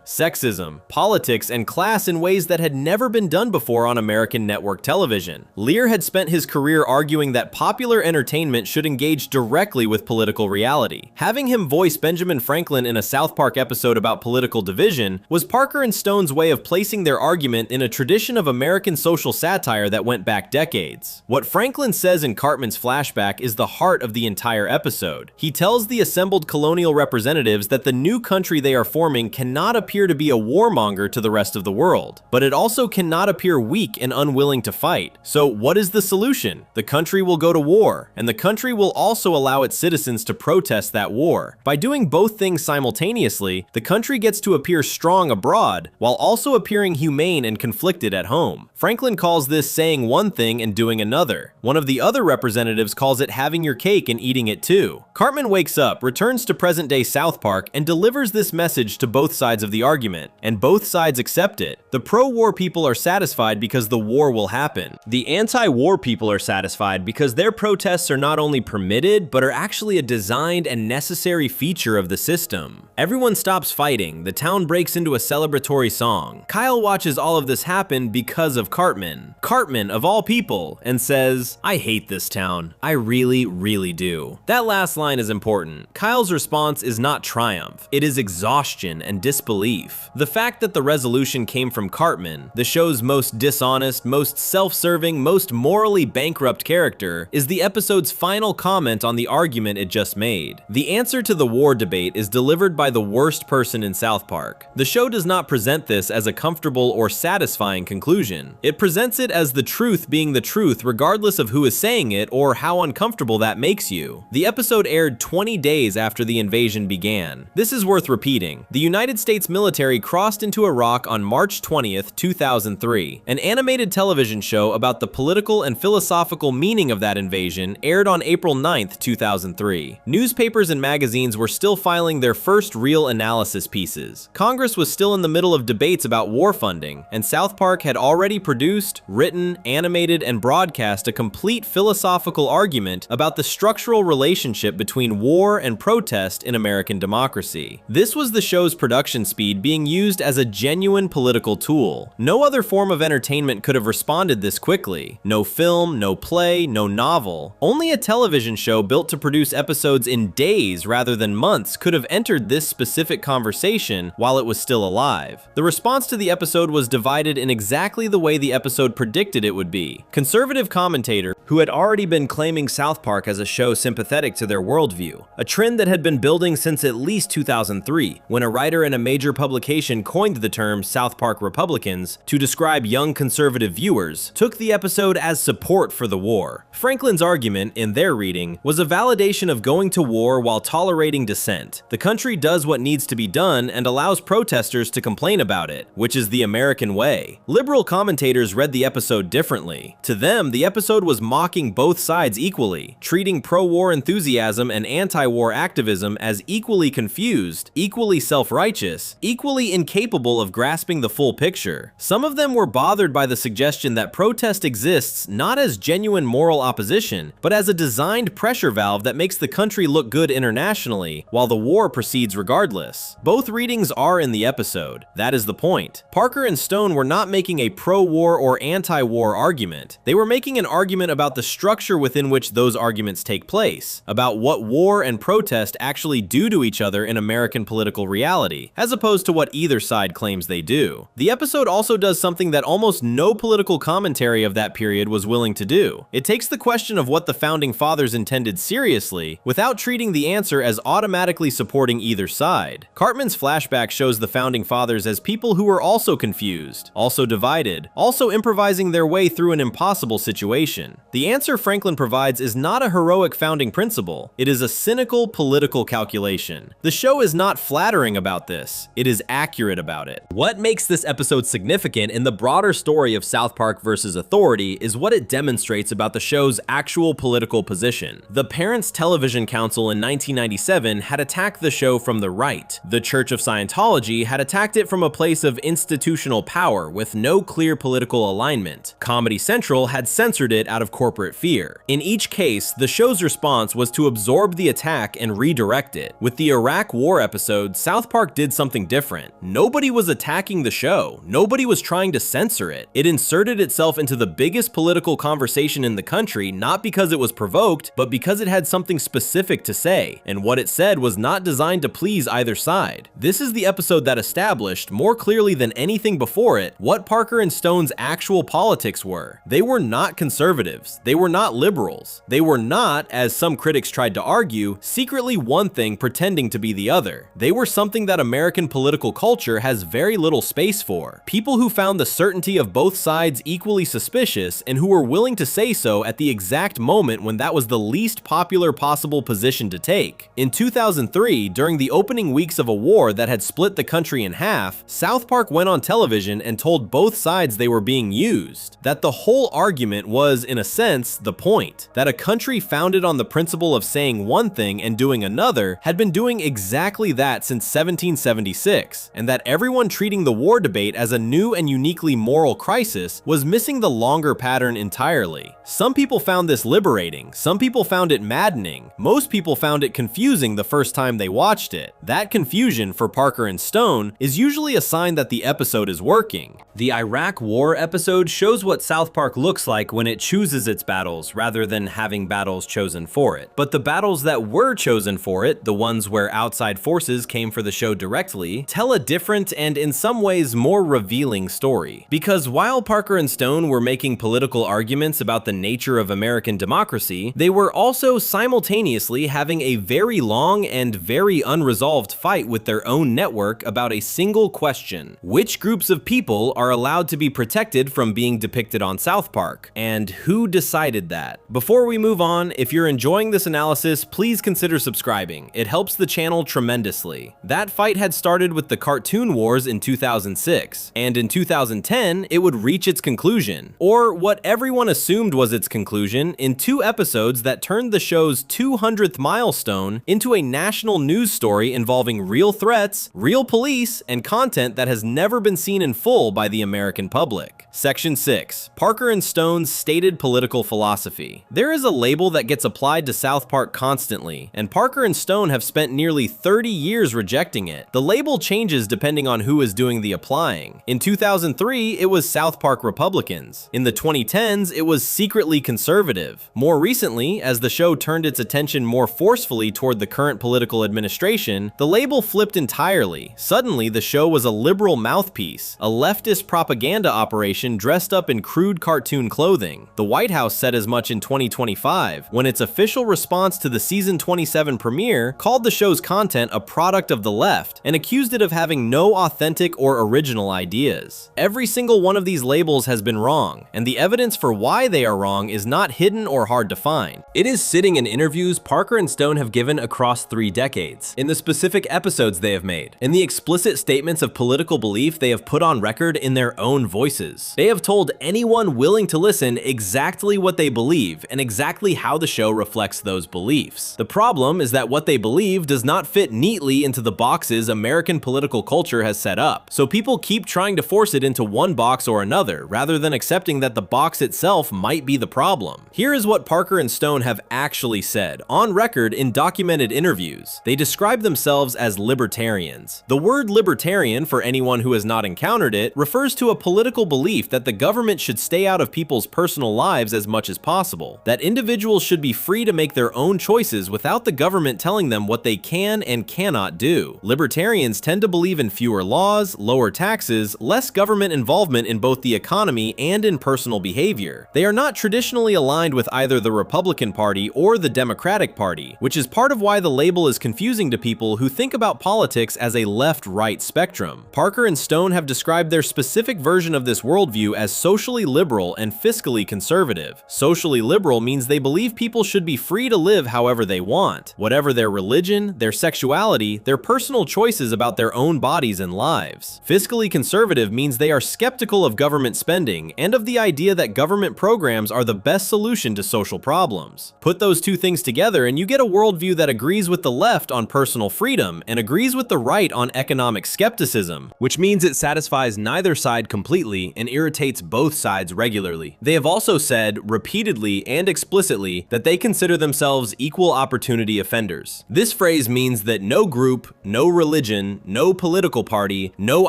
sexism, politics, and class in ways that had never been done before on American network television. Lear had spent his career arguing that popular entertainment should engage directly with political reality. Having him voice Benjamin Franklin in a South Park episode about political division was Parker and Stone's way of placing their argument in a tradition of American social satire that went back decades. What Franklin says in Cartman's flashback is the heart of the entire episode. He tells the assembled colonial representatives that the new country they are forming cannot appear to be a warmonger to the rest of the world, but it also cannot appear weak and unwilling to fight. So what is the solution? The country will go to war, and the country will also allow its citizens to protest that war. By doing both things simultaneously, the country gets to appear strong abroad, while also appearing humane and conflicted at home. Franklin calls this saying one thing and doing another. One of the other representatives calls it having your cake and eating it too. Cartman wakes up, returns to present-day South Park, and delivers this message to both sides of the argument, and both sides accept it. The pro-war people are satisfied because the war will happen. The anti-war people are satisfied because their protests are not only permitted, but are actually a designed and necessary feature of the system. Everyone stops fighting, the town breaks into a celebratory song. Kyle watches all of this happen because of Cartman. Cartman, of all people, and says, "I hate this town. I really, really do." That last line is important. Kyle's response is not triumph, it is exhaustion and and disbelief. The fact that the resolution came from Cartman, the show's most dishonest, most self-serving, most morally bankrupt character, is the episode's final comment on the argument it just made. The answer to the war debate is delivered by the worst person in South Park. The show does not present this as a comfortable or satisfying conclusion. It presents it as the truth being the truth regardless of who is saying it or how uncomfortable that makes you. The episode aired 20 days after the invasion began. This is worth repeating. The United States military crossed into Iraq on March 20th, 2003. An animated television show about the political and philosophical meaning of that invasion aired on April 9th, 2003. Newspapers and magazines were still filing their first real analysis pieces. Congress was still in the middle of debates about war funding, and South Park had already produced, written, animated, and broadcast a complete philosophical argument about the structural relationship between war and protest in American democracy. This was the show's production speed being used as a genuine political tool. No other form of entertainment could have responded this quickly. No film, no play, no novel. Only a television show built to produce episodes in days rather than months could have entered this specific conversation while it was still alive. The response to the episode was divided in exactly the way the episode predicted it would be. Conservative commentators who had already been claiming South Park as a show sympathetic to their worldview, a trend that had been building since at least 2003, when a writer in a major publication coined the term South Park Republicans to describe young conservative viewers, took the episode as support for the war. Franklin's argument, in their reading, was a validation of going to war while tolerating dissent. The country does what needs to be done and allows protesters to complain about it, which is the American way. Liberal commentators read the episode differently. To them, the episode was mocking both sides equally, treating pro-war enthusiasm and anti-war activism as equally confused, equally self-righteous, equally incapable of grasping the full picture. Some of them were bothered by the suggestion that protest exists not as genuine moral opposition, but as a designed pressure valve that makes the country look good internationally, while the war proceeds regardless. Both readings are in the episode. That is the point. Parker and Stone were not making a pro-war or anti-war argument. They were making an argument about the structure within which those arguments take place, about what war and protest actually do to each other in American political reality, as opposed to what either side claims they do. The episode also does something that almost no political commentary of that period was willing to do. It takes the question of what the Founding Fathers intended seriously, without treating the answer as automatically supporting either side. Cartman's flashback shows the Founding Fathers as people who were also confused, also divided, also improvising their way through an impossible situation. The answer Franklin provides is not a heroic founding principle. It is a cynical political calculation. The show is not flattering about this. It is accurate about it. What makes this episode significant in the broader story of South Park versus Authority is what it demonstrates about the show's actual political position. The Parents Television Council in 1997 had attacked the show from the right. The Church of Scientology had attacked it from a place of institutional power with no clear political alignment. Comedy Central had censored it out of corporate fear. In each case, the show's response was to absorb the attack and redirect it. With the Iraq War episode, South Park did something different. Nobody was attacking the show. Nobody was trying to censor it. It inserted itself into the biggest political conversation in the country not because it was provoked, but because it had something specific to say, and what it said was not designed to please either side. This is the episode that established, more clearly than anything before it, what Parker and Stone's actual politics were. They were not conservatives. They were not liberals. They were not, as some critics tried to argue, secretly one thing pretending to be the other. They were something that American political culture has very little space for. People who found the certainty of both sides equally suspicious and who were willing to say so at the exact moment when that was the least popular possible position to take. In 2003, during the opening weeks of a war that had split the country in half, South Park went on television and told both sides they were being used. That the whole argument was, in a sense, the point. That a country founded on the principle of saying one thing and doing another had been doing exactly that since 1776, and that everyone treating the war debate as a new and uniquely moral crisis was missing the longer pattern entirely. Some people found this liberating, some people found it maddening, most people found it confusing the first time they watched it. That confusion, for Parker and Stone, is usually a sign that the episode is working. The Iraq War episode shows what South Park looks like when it chooses its battles rather than having battles chosen for it. But the battles that were chosen for it, the ones where outside forces came for the show directly, tell a different and in some ways more revealing story. Because while Parker and Stone were making political arguments about the nature of American democracy, they were also simultaneously having a very long and very unresolved fight with their own network about a single question: which groups of people are allowed to be protected from being depicted on South Park, and who decided that? Before we move on, if you're enjoying this analysis, please consider subscribing. It helps the channel tremendously. That fight had started with the Cartoon Wars in 2006, and in 2010, it would reach its conclusion, or what everyone assumed was its conclusion, in 2 episodes that turned the show's 200th milestone into a national news story involving real threats, real police, and content that has never been seen in full by the American public. Section 6. Parker and Stone's stated political philosophy. There is a label that gets applied to South Park constantly, and Parker and Stone have spent nearly 30 years rejecting it. The label changes depending on who is doing the applying. In 2003, it was South Park Republicans. In the 2010s, it was secretly conservative. More recently, as the show turned its attention more forcefully toward the current political administration, the label flipped entirely. Suddenly, the show was a liberal mouthpiece, a leftist propaganda operation dressed up in crude cartoon clothing. The White House said as much in 2025, when its official response to the season 27 premiere called the show's content a product of the left and accused it of having no authentic or original ideas. Every single one of these labels has been wrong, and the evidence for why they are wrong is not hidden or hard to find. It is sitting in interviews Parker and Stone have given across 3 decades, in the specific episodes they have made, in the explicit statements of political belief they have put on record in their own voices. They have told anyone willing to listen exactly what they believe and exactly how the show reflects those beliefs. The problem is that what they believe does not fit neatly into the boxes American political culture has set up, so people keep trying to force it into one box or another, rather than accepting that the box itself might be the problem. Here is what Parker and Stone have actually said, on record in documented interviews. They describe themselves as libertarians. The word libertarian, for anyone who has not encountered it, refers to a political belief that the government should stay out of people's personal lives as much as possible, that individuals should be free to make their own choices without the government telling them what they can and cannot do. Libertarians tend to believe in fewer laws, lower taxes, less government involvement in both the economy and in personal behavior. They are not traditionally aligned with either the Republican Party or the Democratic Party, which is part of why the label is confusing to people who think about politics as a left-right spectrum. Parker and Stone have described their specific version of this worldview as socially liberal and fiscally conservative. Socially liberal means they believe people should be free to live however they want, whatever their religion, their sexuality, their personal choices about their own bodies and lives. Fiscally conservative means they are skeptical of government spending and of the idea that government programs are the best solution to social problems. Put those two things together and you get a worldview that agrees with the left on personal freedom and agrees with the right on economic skepticism, which means it satisfies neither side completely and irritates both sides regularly. They have also said, repeatedly and explicitly, that they consider themselves equal opportunity offenders. This phrase means that no group, no religion, no political party, no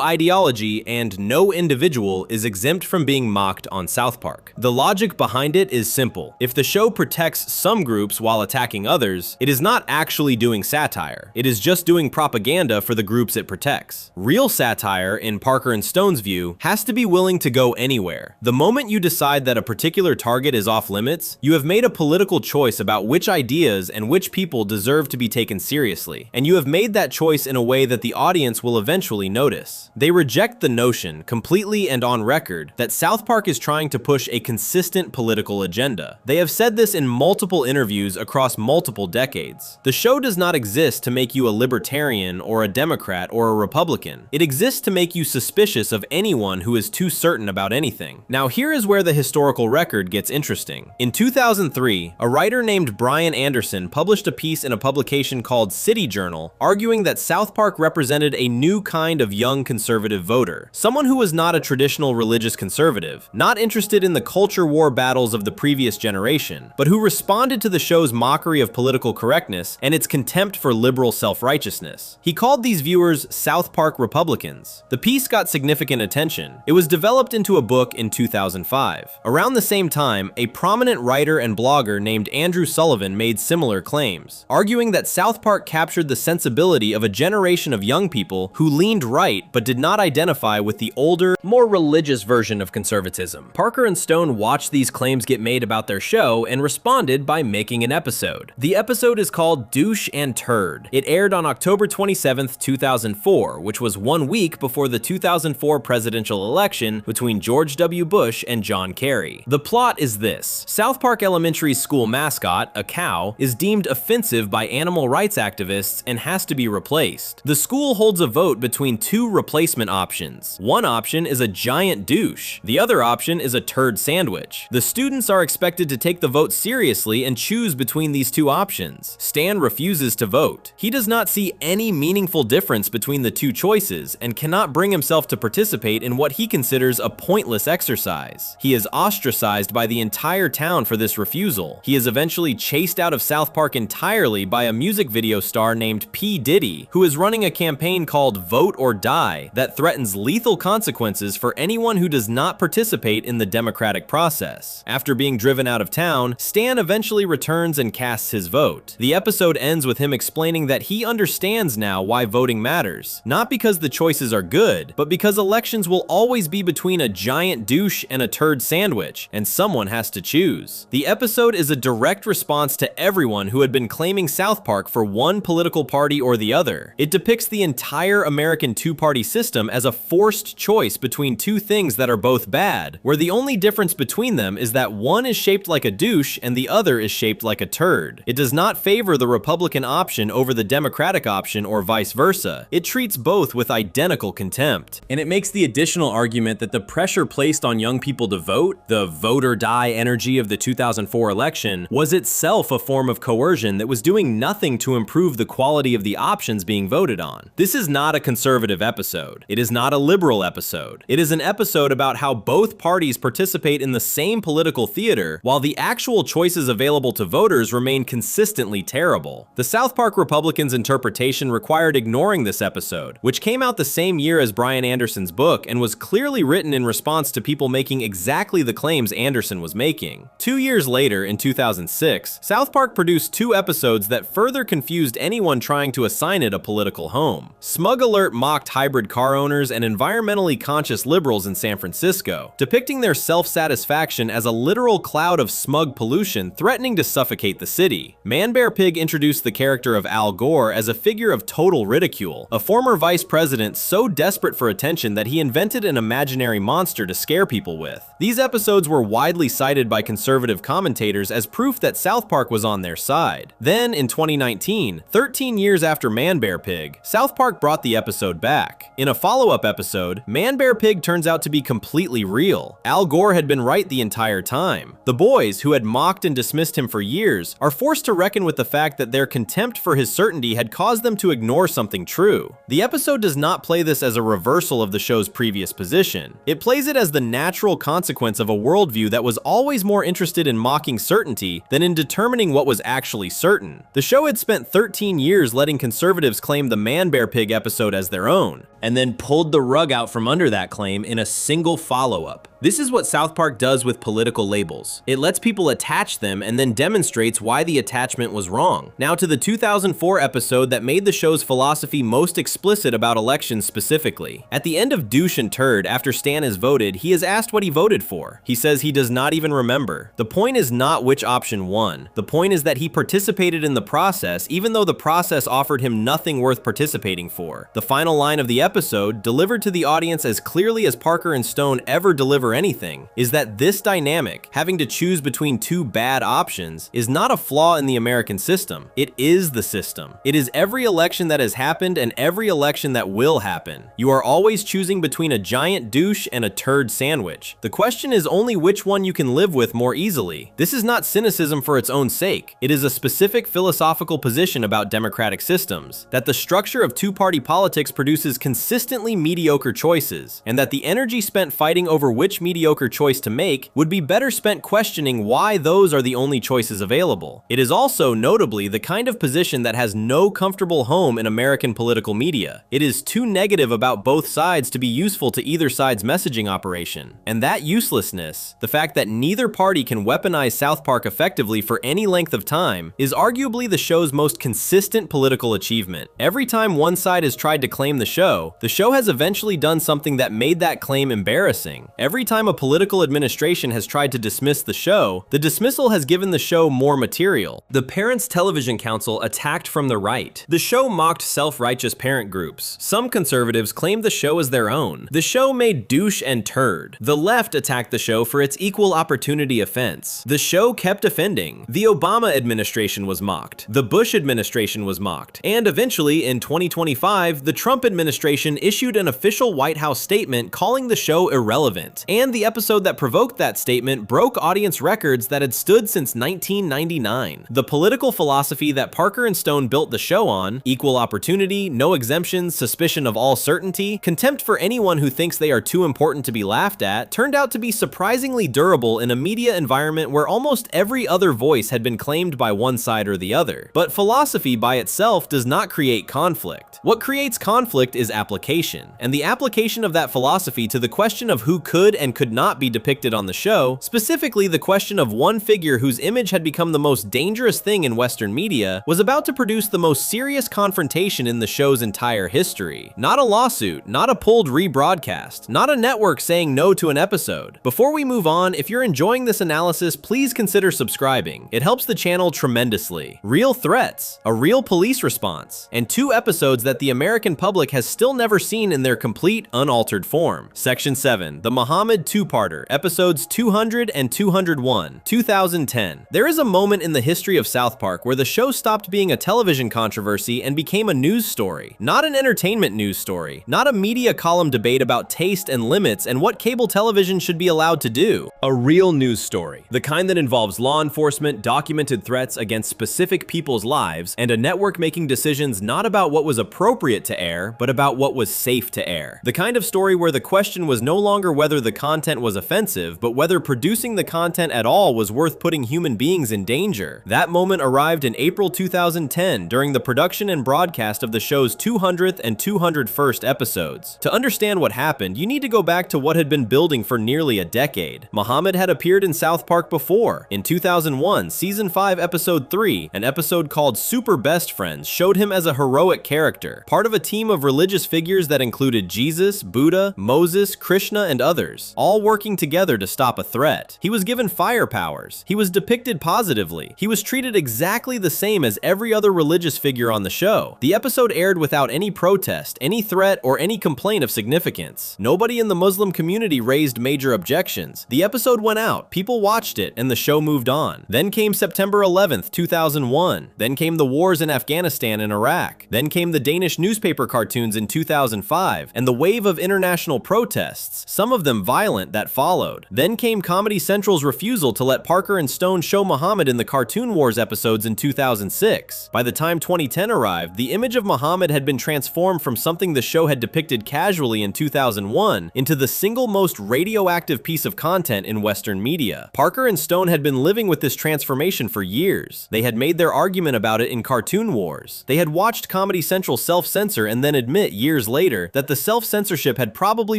ideology, and no individual is exempt from being mocked on South Park. The logic behind it is simple. If the show protects some groups while attacking others, it is not actually doing satire. It is just doing propaganda for the groups it protects. Real satire, in Parker and Stone's view, has to be willing to go anywhere. The moment you decide that a particular target is off limits, you have made a political choice about which ideas and which people deserve to be taken seriously, and you have made that choice in a way that the audience will eventually notice. They reject the notion, completely and on record, that South Park is trying to push a consistent political agenda. They have said this in multiple interviews across multiple decades. The show does not exist to make you a libertarian or a Democrat or a Republican. It exists to make you suspicious of anyone who is too certain about anything. Now here is where the historical record gets interesting. In 2003, a writer named Brian Anderson published a piece in a publication called City Journal, arguing that South Park represented a new kind of young conservative voter, someone who was not a traditional religious conservative, not interested in the culture war battles of the previous generation, but who responded to the show's mockery of political correctness and its contempt for liberal self-righteousness. He called these viewers South Park Republicans. The piece got significant attention. It was developed into a book in 2005. Around the same time, a prominent writer and blogger named Andrew Sullivan made similar claims, arguing that South Park captured the sensibility of a generation generation of young people who leaned right but did not identify with the older, more religious version of conservatism. Parker and Stone watched these claims get made about their show and responded by making an episode. The episode is called Douche and Turd. It aired on October 27th, 2004, which was 1 week before the 2004 presidential election between George W. Bush and John Kerry. The plot is this: South Park Elementary's school mascot, a cow, is deemed offensive by animal rights activists and has to be replaced. The school holds a vote between two replacement options. One option is a giant douche. The other option is a turd sandwich. The students are expected to take the vote seriously and choose between these two options. Stan refuses to vote. He does not see any meaningful difference between the two choices and cannot bring himself to participate in what he considers a pointless exercise. He is ostracized by the entire town for this refusal. He is eventually chased out of South Park entirely by a music video star named P. Diddy, who is running a campaign called Vote or Die that threatens lethal consequences for anyone who does not participate in the democratic process. After being driven out of town, Stan eventually returns and casts his vote. The episode ends with him explaining that he understands now why voting matters, not because the choices are good, but because elections will always be between a giant douche and a turd sandwich, and someone has to choose. The episode is a direct response to everyone who had been claiming South Park for one political party or the other. It depicts the entire American two-party system as a forced choice between two things that are both bad, where the only difference between them is that one is shaped like a douche and the other is shaped like a turd. It does not favor the Republican option over the Democratic option or vice versa. It treats both with identical contempt. And it makes the additional argument that the pressure placed on young people to vote, the vote or die energy of the 2004 election, was itself a form of coercion that was doing nothing to improve the quality of the options being voted on. This is not a conservative episode. It is not a liberal episode. It is an episode about how both parties participate in the same political theater, while the actual choices available to voters remain consistently terrible. The South Park Republicans' interpretation required ignoring this episode, which came out the same year as Brian Anderson's book and was clearly written in response to people making exactly the claims Anderson was making. 2 years later, in 2006, South Park produced 2 episodes that further confused anyone trying to assign it a political home. Smug Alert mocked hybrid car owners and environmentally conscious liberals in San Francisco, depicting their self-satisfaction as a literal cloud of smug pollution threatening to suffocate the city. Man Bear Pig introduced the character of Al Gore as a figure of total ridicule, a former vice president so desperate for attention that he invented an imaginary monster to scare people with. These episodes were widely cited by conservative commentators as proof that South Park was on their side. Then, in 2019, 13 years after Man Bear Pig, South Park brought the episode back. In a follow-up episode, Man Bear Pig turns out to be completely real. Al Gore had been right the entire time. The boys, who had mocked and dismissed him for years, are forced to reckon with the fact that their contempt for his certainty had caused them to ignore something true. The episode does not play this as a reversal of the show's previous position. It plays it as the natural consequence of a worldview that was always more interested in mocking certainty than in determining what was actually certain. The show had spent 13 years letting conservatives claim the Man Bear Pig episode as their own, and then pulled the rug out from under that claim in a single follow-up. This is what South Park does with political labels. It lets people attach them and then demonstrates why the attachment was wrong. Now to the 2004 episode that made the show's philosophy most explicit about elections specifically. At the end of Douche and Turd, after Stan is voted, he is asked what he voted for. He says he does not even remember. The point is not which option won. The point is that he participated in the process, even though the process offered him nothing worth participating for. The final line of the episode, delivered to the audience as clearly as Parker and Stone ever deliver anything, is that this dynamic, having to choose between two bad options, is not a flaw in the American system. It is the system. It is every election that has happened and every election that will happen. You are always choosing between a giant douche and a turd sandwich. The question is only which one you can live with more easily. This is not cynicism for its own sake. It is a specific philosophical position about democratic systems, that the structure of two-party politics produces consistently mediocre choices, and that the energy spent fighting over which mediocre choice to make would be better spent questioning why those are the only choices available. It is also, notably, the kind of position that has no comfortable home in American political media. It is too negative about both sides to be useful to either side's messaging operation. And that uselessness, the fact that neither party can weaponize South Park effectively for any length of time, is arguably the show's most consistent political achievement. Every Every time one side has tried to claim the show has eventually done something that made that claim embarrassing. Every time a political administration has tried to dismiss the show, the dismissal has given the show more material. The Parents Television Council attacked from the right. The show mocked self-righteous parent groups. Some conservatives claimed the show as their own. The show made douche and turd. The left attacked the show for its equal opportunity offense. The show kept offending. The Obama administration was mocked. The Bush administration was mocked. And eventually, in 2025, the Trump administration issued an official White House statement calling the show irrelevant. And the episode that provoked that statement broke audience records that had stood since 1999. The political philosophy that Parker and Stone built the show on, equal opportunity, no exemptions, suspicion of all certainty, contempt for anyone who thinks they are too important to be laughed at, turned out to be surprisingly durable in a media environment where almost every other voice had been claimed by one side or the other. But philosophy by itself does not create conflict. What creates conflict is application, and the application of that philosophy to the question of who could and could not be depicted on the show, specifically the question of one figure whose image had become the most dangerous thing in Western media, was about to produce the most serious confrontation in the show's entire history. Not a lawsuit, not a pulled rebroadcast, not a network saying no to an episode. Before we move on, if you're enjoying this analysis, please consider subscribing. It helps the channel tremendously. Real threats, a real police response, and 2 episodes that the American public has still never seen in their complete, unaltered form. Section 7, The Muhammad Two-Parter, episodes 200 and 201, 2010. There is a moment in the history of South Park where the show stopped being a television controversy and became a news story. Not an entertainment news story, not a media column debate about taste and limits and what cable television should be allowed to do. A real news story, the kind that involves law enforcement, documented threats against specific people's lives, and a network making decisions not about what was appropriate to air, but about what was safe to air. The kind of story where the question was no longer whether the content was offensive, but whether producing the content at all was worth putting human beings in danger. That moment arrived in April 2010 during the production and broadcast of the show's 200th and 201st episodes. To understand what happened, you need to go back to what had been building for nearly a decade. Muhammad had appeared in South Park before. In 2001, Season 5, Episode 3, an episode called Super Best Friends, showed him as a heroic character, part of a team of religious figures that included Jesus, Buddha, Moses, Krishna, and others, all working together to stop a threat. He was given fire powers. He was depicted positively. He was treated exactly the same as every other religious figure on the show. The episode aired without any protest, any threat, or any complaint of significance. Nobody in the Muslim community raised major objections. The episode went out, people watched it, and the show moved on. Then came September 11th, 2001. Then came the wars in Afghanistan and Iraq. Then came the Danish newspaper cartoons in 2005, and the wave of international protests, some of them violent, that followed. Then came Comedy Central's refusal to let Parker and Stone show Muhammad in the Cartoon Wars episodes in 2006. By the time 2010 arrived, the image of Muhammad had been transformed from something the show had depicted casually in 2001 into the single most radioactive piece of content in Western media. Parker and Stone had been living with this transformation for years. They had made their argument about it in Cartoon Wars. They had watched Comedy Central self-censor and then admit years later that the self-censorship had probably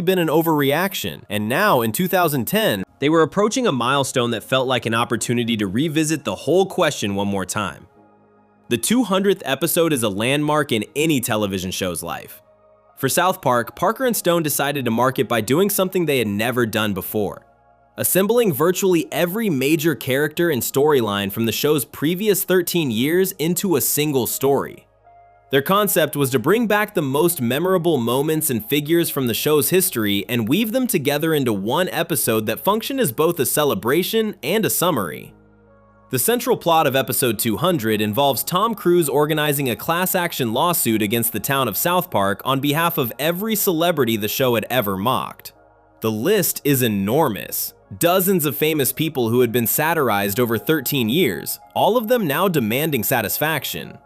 been an overreaction. And now, in 2010, they were approaching a milestone that felt like an opportunity to revisit the whole question one more time. The 200th episode is a landmark in any television show's life. For South Park, Parker and Stone decided to mark it by doing something they had never done before, assembling virtually every major character and storyline from the show's previous 13 years into a single story. Their concept was to bring back the most memorable moments and figures from the show's history and weave them together into one episode that functioned as both a celebration and a summary. The central plot of episode 200 involves Tom Cruise organizing a class-action lawsuit against the town of South Park on behalf of every celebrity the show had ever mocked. The list is enormous. Dozens of famous people who had been satirized over 13 years, all of them now demanding satisfaction.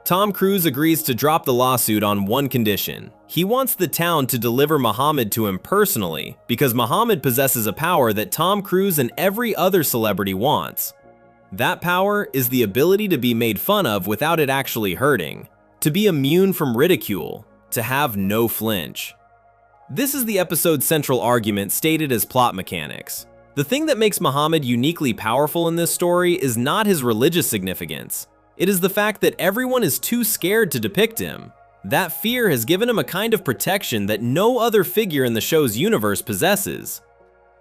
Tom Cruise agrees to drop the lawsuit on one condition. He wants the town to deliver Muhammad to him personally, because Muhammad possesses a power that Tom Cruise and every other celebrity wants. That power is the ability to be made fun of without it actually hurting, to be immune from ridicule, to have no flinch. This is the episode's central argument stated as plot mechanics. The thing that makes Muhammad uniquely powerful in this story is not his religious significance. It is the fact that everyone is too scared to depict him. That fear has given him a kind of protection that no other figure in the show's universe possesses.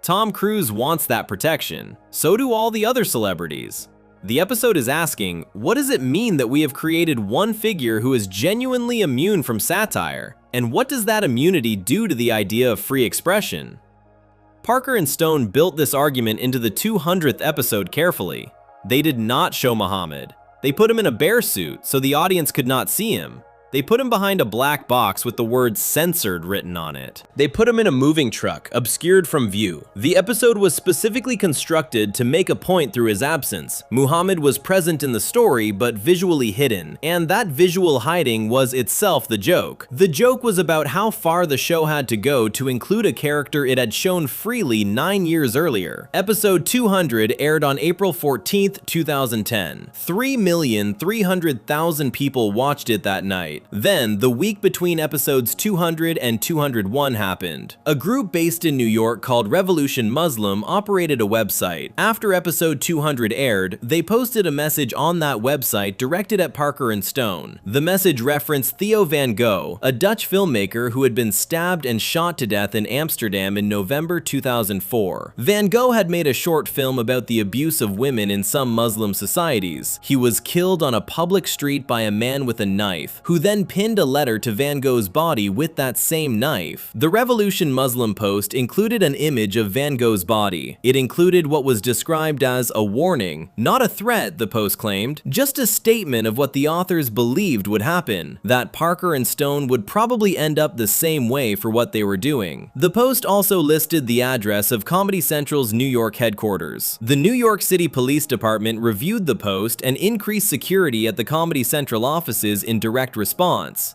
Tom Cruise wants that protection. So do all the other celebrities. The episode is asking, what does it mean that we have created one figure who is genuinely immune from satire? And what does that immunity do to the idea of free expression? Parker and Stone built this argument into the 200th episode carefully. They did not show Muhammad. They put him in a bear suit so the audience could not see him. They put him behind a black box with the word censored written on it. They put him in a moving truck, obscured from view. The episode was specifically constructed to make a point through his absence. Muhammad was present in the story, but visually hidden, and that visual hiding was itself the joke. The joke was about how far the show had to go to include a character it had shown freely 9 years earlier. Episode 200 aired on April 14th, 2010. 3,300,000 people watched it that night. Then, the week between episodes 200 and 201 happened. A group based in New York called Revolution Muslim operated a website. After episode 200 aired, they posted a message on that website directed at Parker and Stone. The message referenced Theo van Gogh, a Dutch filmmaker who had been stabbed and shot to death in Amsterdam in November 2004. Van Gogh had made a short film about the abuse of women in some Muslim societies. He was killed on a public street by a man with a knife, who then pinned a letter to Van Gogh's body with that same knife. The Revolution Muslim post included an image of Van Gogh's body. It included what was described as a warning, not a threat, the post claimed, just a statement of what the authors believed would happen, that Parker and Stone would probably end up the same way for what they were doing. The post also listed the address of Comedy Central's New York headquarters. The New York City Police Department reviewed the post and increased security at the Comedy Central offices in direct response.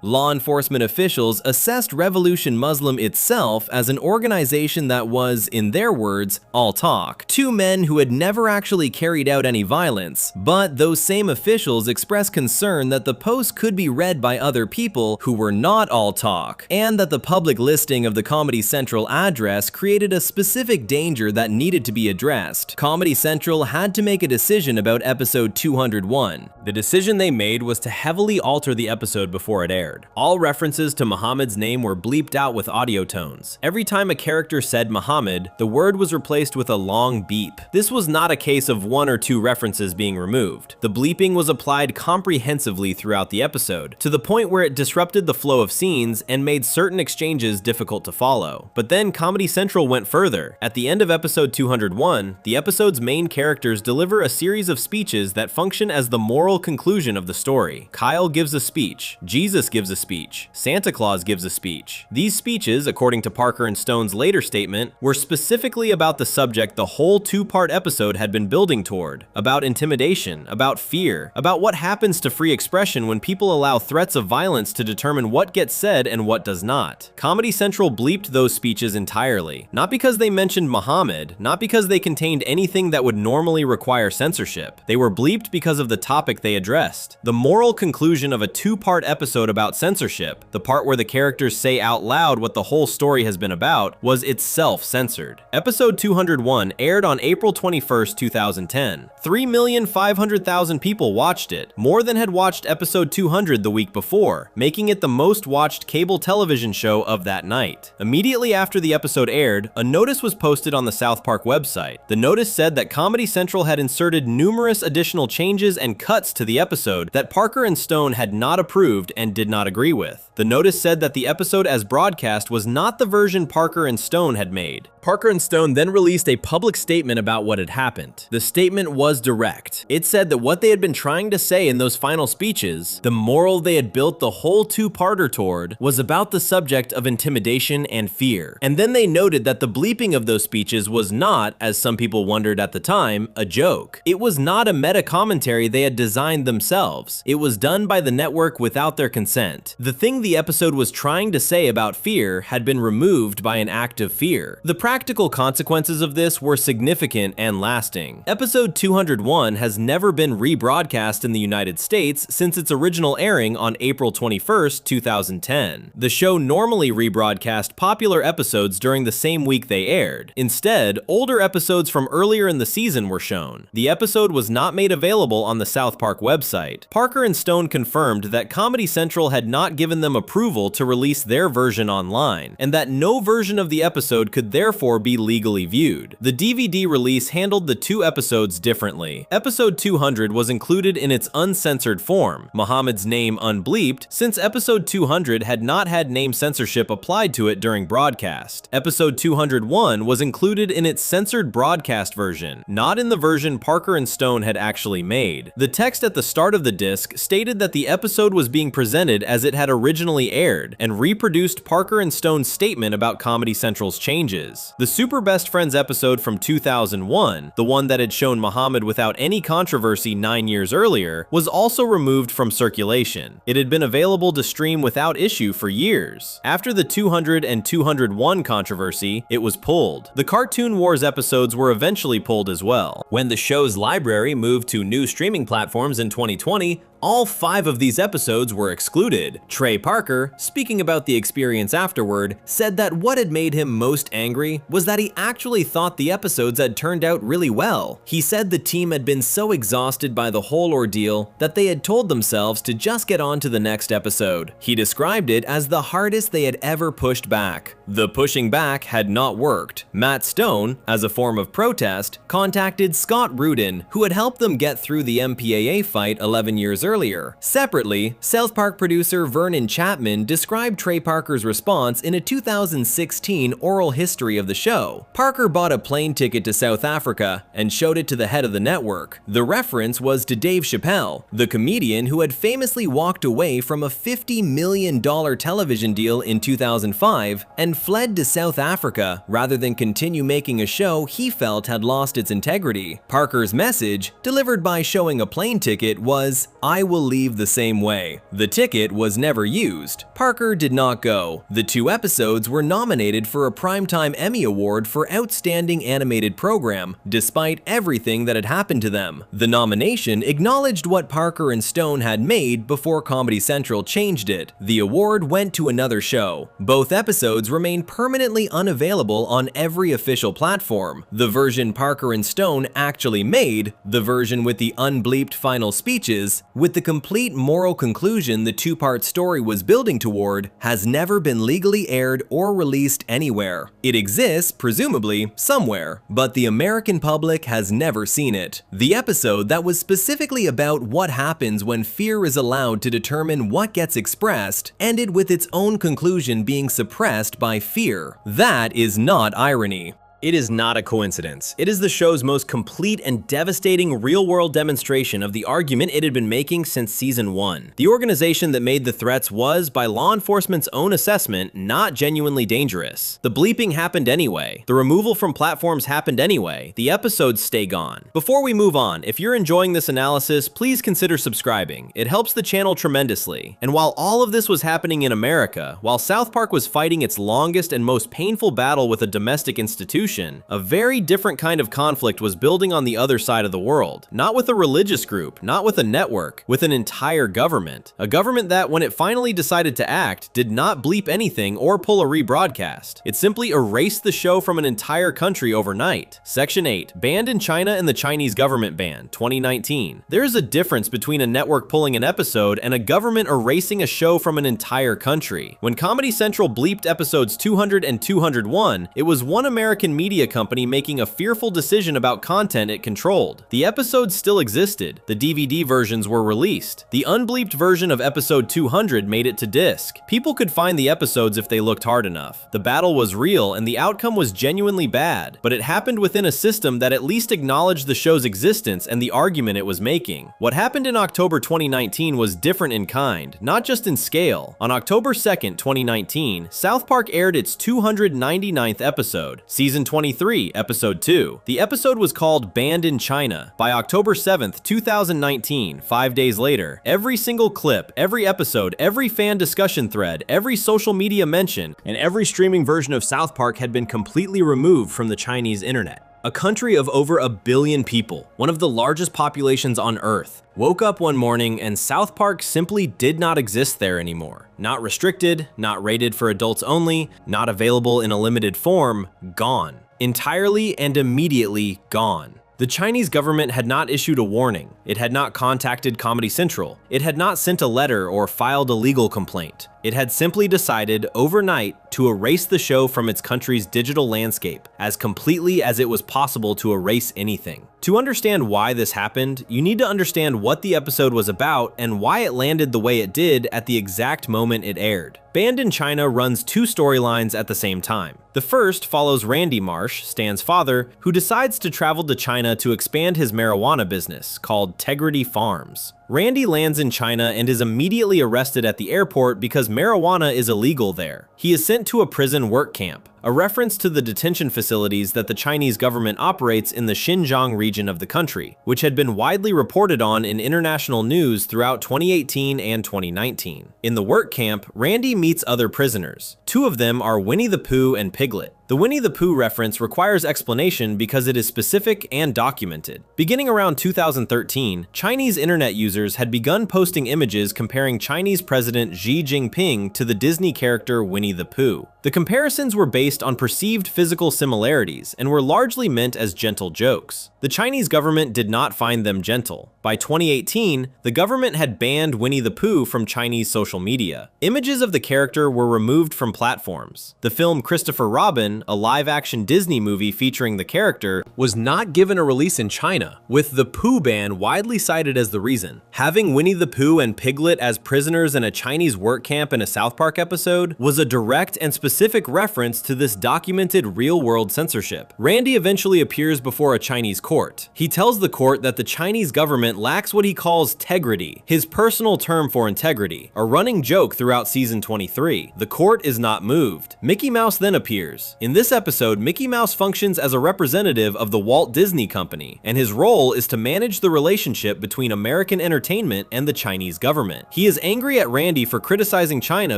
Law enforcement officials assessed Revolution Muslim itself as an organization that was, in their words, all talk. Two men who had never actually carried out any violence, but those same officials expressed concern that the post could be read by other people who were not all talk, and that the public listing of the Comedy Central address created a specific danger that needed to be addressed. Comedy Central had to make a decision about episode 201. The decision they made was to heavily alter the episode before it aired. All references to Muhammad's name were bleeped out with audio tones. Every time a character said Muhammad, the word was replaced with a long beep. This was not a case of one or two references being removed. The bleeping was applied comprehensively throughout the episode, to the point where it disrupted the flow of scenes and made certain exchanges difficult to follow. But then Comedy Central went further. At the end of episode 201, the episode's main characters deliver a series of speeches that function as the moral conclusion of the story. Kyle gives a speech. Jesus gives a speech. Santa Claus gives a speech. These speeches, according to Parker and Stone's later statement, were specifically about the subject the whole two-part episode had been building toward, about intimidation, about fear, about what happens to free expression when people allow threats of violence to determine what gets said and what does not. Comedy Central bleeped those speeches entirely, not because they mentioned Muhammad, not because they contained anything that would normally require censorship. They were bleeped because of the topic they addressed. The moral conclusion of a two-part episode about censorship, the part where the characters say out loud what the whole story has been about, was itself censored. Episode 201 aired on April 21st, 2010. 3,500,000 people watched it, more than had watched episode 200 the week before, making it the most watched cable television show of that night. Immediately after the episode aired, a notice was posted on the South Park website. The notice said that Comedy Central had inserted numerous additional changes and cuts to the episode that Parker and Stone had not approved and did not agree with. The notice said that the episode as broadcast was not the version Parker and Stone had made. Parker and Stone then released a public statement about what had happened. The statement was direct. It said that what they had been trying to say in those final speeches, the moral they had built the whole two-parter toward, was about the subject of intimidation and fear. And then they noted that the bleeping of those speeches was not, as some people wondered at the time, a joke. It was not a meta-commentary they had designed themselves. It was done by the network without their consent. The thing the episode was trying to say about fear had been removed by an act of fear. The practical consequences of this were significant and lasting. Episode 201 has never been rebroadcast in the United States since its original airing on April 21st, 2010. The show normally rebroadcast popular episodes during the same week they aired. Instead, older episodes from earlier in the season were shown. The episode was not made available on the South Park website. Parker and Stone confirmed that Comedy Comedy Central had not given them approval to release their version online, and that no version of the episode could therefore be legally viewed. The DVD release handled the two episodes differently. Episode 200 was included in its uncensored form, Muhammad's name unbleeped, since episode 200 had not had name censorship applied to it during broadcast. Episode 201 was included in its censored broadcast version, not in the version Parker and Stone had actually made. The text at the start of the disc stated that the episode was being presented as it had originally aired, and reproduced Parker and Stone's statement about Comedy Central's changes. The Super Best Friends episode from 2001, the one that had shown Muhammad without any controversy 9 years earlier, was also removed from circulation. It had been available to stream without issue for years. After the 200 and 201 controversy, it was pulled. The Cartoon Wars episodes were eventually pulled as well. When the show's library moved to new streaming platforms in 2020, all 5 of these episodes were excluded. Trey Parker, speaking about the experience afterward, said that what had made him most angry was that he actually thought the episodes had turned out really well. He said the team had been so exhausted by the whole ordeal that they had told themselves to just get on to the next episode. He described it as the hardest they had ever pushed back. The pushing back had not worked. Matt Stone, as a form of protest, contacted Scott Rudin, who had helped them get through the MPAA fight 11 years earlier. Separately, South Park producer Vernon Chapman described Trey Parker's response in a 2016 oral history of the show. Parker bought a plane ticket to South Africa and showed it to the head of the network. The reference was to Dave Chappelle, the comedian who had famously walked away from a $50 million television deal in 2005 and fled to South Africa rather than continue making a show he felt had lost its integrity. Parker's message, delivered by showing a plane ticket, was, "I will leave the same way." The ticket was never used. Parker did not go. The 2 episodes were nominated for a Primetime Emmy Award for Outstanding Animated Program, despite everything that had happened to them. The nomination acknowledged what Parker and Stone had made before Comedy Central changed it. The award went to another show. Both episodes remain permanently unavailable on every official platform. The version Parker and Stone actually made, the version with the unbleeped final speeches, with the complete moral conclusion the 2-part story was building toward, has never been legally aired or released anywhere. It exists, presumably, somewhere, but the American public has never seen it. The episode that was specifically about what happens when fear is allowed to determine what gets expressed ended with its own conclusion being suppressed by fear. That is not irony. It is not a coincidence. It is the show's most complete and devastating real-world demonstration of the argument it had been making since season 1. The organization that made the threats was, by law enforcement's own assessment, not genuinely dangerous. The bleeping happened anyway. The removal from platforms happened anyway. The episodes stay gone. Before we move on, if you're enjoying this analysis, please consider subscribing. It helps the channel tremendously. And while all of this was happening in America, while South Park was fighting its longest and most painful battle with a domestic institution, a very different kind of conflict was building on the other side of the world. Not with a religious group, not with a network, with an entire government. A government that, when it finally decided to act, did not bleep anything or pull a rebroadcast. It simply erased the show from an entire country overnight. Section 8, banned in China and the Chinese government ban, 2019. There is a difference between a network pulling an episode and a government erasing a show from an entire country. When Comedy Central bleeped episodes 200 and 201, it was one American media company making a fearful decision about content it controlled. The episodes still existed. The DVD versions were released. The unbleeped version of episode 200 made it to disc. People could find the episodes if they looked hard enough. The battle was real and the outcome was genuinely bad, but it happened within a system that at least acknowledged the show's existence and the argument it was making. What happened in October 2019 was different in kind, not just in scale. On October 2nd, 2019, South Park aired its 299th episode, season 23, episode 2. The episode was called Banned in China. By October 7th, 2019, 5 days later, every single clip, every episode, every fan discussion thread, every social media mention, and every streaming version of South Park had been completely removed from the Chinese internet. A country of over 1 billion people, one of the largest populations on Earth, woke up one morning and South Park simply did not exist there anymore. Not restricted, not rated for adults only, not available in a limited form, gone. Entirely and immediately gone. The Chinese government had not issued a warning, it had not contacted Comedy Central, it had not sent a letter or filed a legal complaint. It had simply decided overnight to erase the show from its country's digital landscape as completely as it was possible to erase anything. To understand why this happened, you need to understand what the episode was about and why it landed the way it did at the exact moment it aired. Banned in China runs two storylines at the same time. The first follows Randy Marsh, Stan's father, who decides to travel to China to expand his marijuana business, called Tegrity Farms. Randy lands in China and is immediately arrested at the airport because marijuana is illegal there. He is sent to a prison work camp, a reference to the detention facilities that the Chinese government operates in the Xinjiang region of the country, which had been widely reported on in international news throughout 2018 and 2019. In the work camp, Randy meets other prisoners. Two of them are Winnie the Pooh and Piglet. The Winnie the Pooh reference requires explanation because it is specific and documented. Beginning around 2013, Chinese internet users had begun posting images comparing Chinese President Xi Jinping to the Disney character Winnie the Pooh. The comparisons were based on perceived physical similarities and were largely meant as gentle jokes. The Chinese government did not find them gentle. By 2018, the government had banned Winnie the Pooh from Chinese social media. Images of the character were removed from platforms. The film Christopher Robin, a live-action Disney movie featuring the character, was not given a release in China, with the Pooh ban widely cited as the reason. Having Winnie the Pooh and Piglet as prisoners in a Chinese work camp in a South Park episode was a direct and specific reference to this documented real-world censorship. Randy eventually appears before a Chinese court. He tells the court that the Chinese government lacks what he calls tegrity, his personal term for integrity, a running joke throughout season 23. The court is not moved. Mickey Mouse then appears. In this episode, Mickey Mouse functions as a representative of the Walt Disney Company, and his role is to manage the relationship between American entertainment and the Chinese government. He is angry at Randy for criticizing China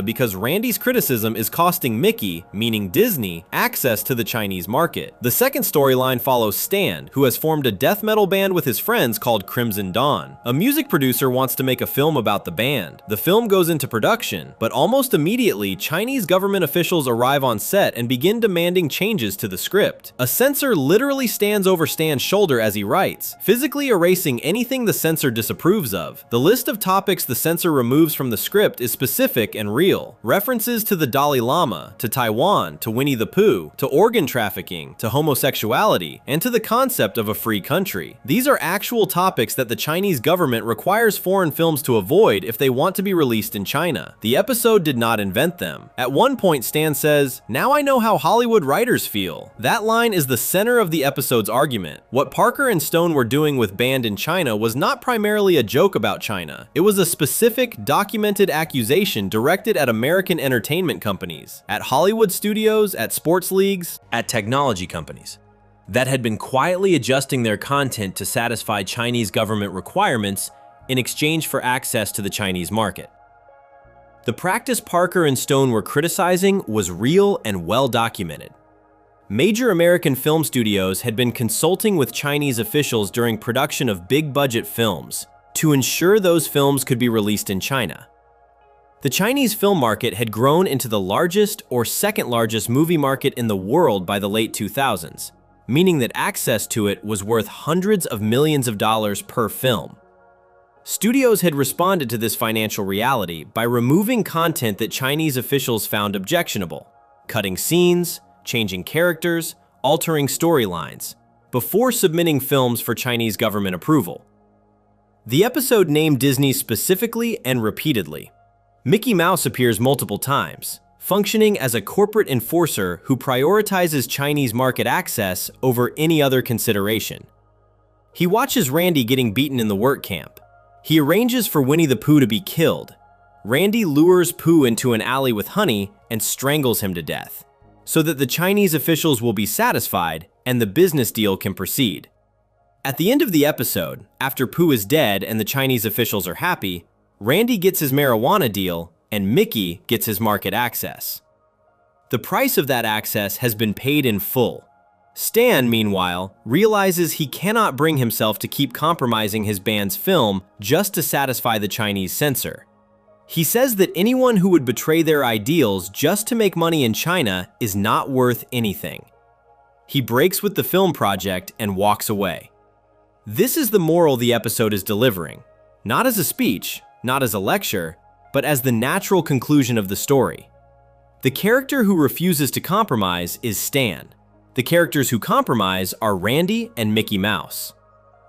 because Randy's criticism is costing Mickey, meaning Disney, access to the Chinese market. The second storyline follows Stan, who has formed a death metal band with his friends called Crimson Dawn. A music producer wants to make a film about the band. The film goes into production, but almost immediately, Chinese government officials arrive on set and begin demanding changes to the script. A censor literally stands over Stan's shoulder as he writes, physically erasing anything the censor disapproves of. The list of topics the censor removes from the script is specific and real. References to the Dalai Lama, to Taiwan, to Winnie the Pooh, to organ trafficking, to homosexuality, and to the concept of a free country. These are actual topics that the Chinese government requires foreign films to avoid if they want to be released in China. The episode did not invent them. At one point, Stan says, "Now I know how Hollywood writers feel." That line is the center of the episode's argument. What Parker and Stone were doing with Banned in China was not primarily a joke about China. It was a specific, documented accusation directed at American entertainment companies, at Hollywood studios, at sports leagues, at technology companies that had been quietly adjusting their content to satisfy Chinese government requirements in exchange for access to the Chinese market. The practice Parker and Stone were criticizing was real and well documented. Major American film studios had been consulting with Chinese officials during production of big-budget films to ensure those films could be released in China. The Chinese film market had grown into the largest or second largest movie market in the world by the late 2000s, meaning that access to it was worth hundreds of millions of dollars per film. Studios had responded to this financial reality by removing content that Chinese officials found objectionable, cutting scenes, changing characters, altering storylines, before submitting films for Chinese government approval. The episode named Disney specifically and repeatedly. Mickey Mouse appears multiple times, functioning as a corporate enforcer who prioritizes Chinese market access over any other consideration. He watches Randy getting beaten in the work camp. He arranges for Winnie the Pooh to be killed. Randy lures Pooh into an alley with honey and strangles him to death, so that the Chinese officials will be satisfied and the business deal can proceed. At the end of the episode, after Pooh is dead and the Chinese officials are happy, Randy gets his marijuana deal and Mickey gets his market access. The price of that access has been paid in full. Stan, meanwhile, realizes he cannot bring himself to keep compromising his band's film just to satisfy the Chinese censor. He says that anyone who would betray their ideals just to make money in China is not worth anything. He breaks with the film project and walks away. This is the moral the episode is delivering. Not as a speech, not as a lecture, but as the natural conclusion of the story. The character who refuses to compromise is Stan. The characters who compromise are Randy and Mickey Mouse.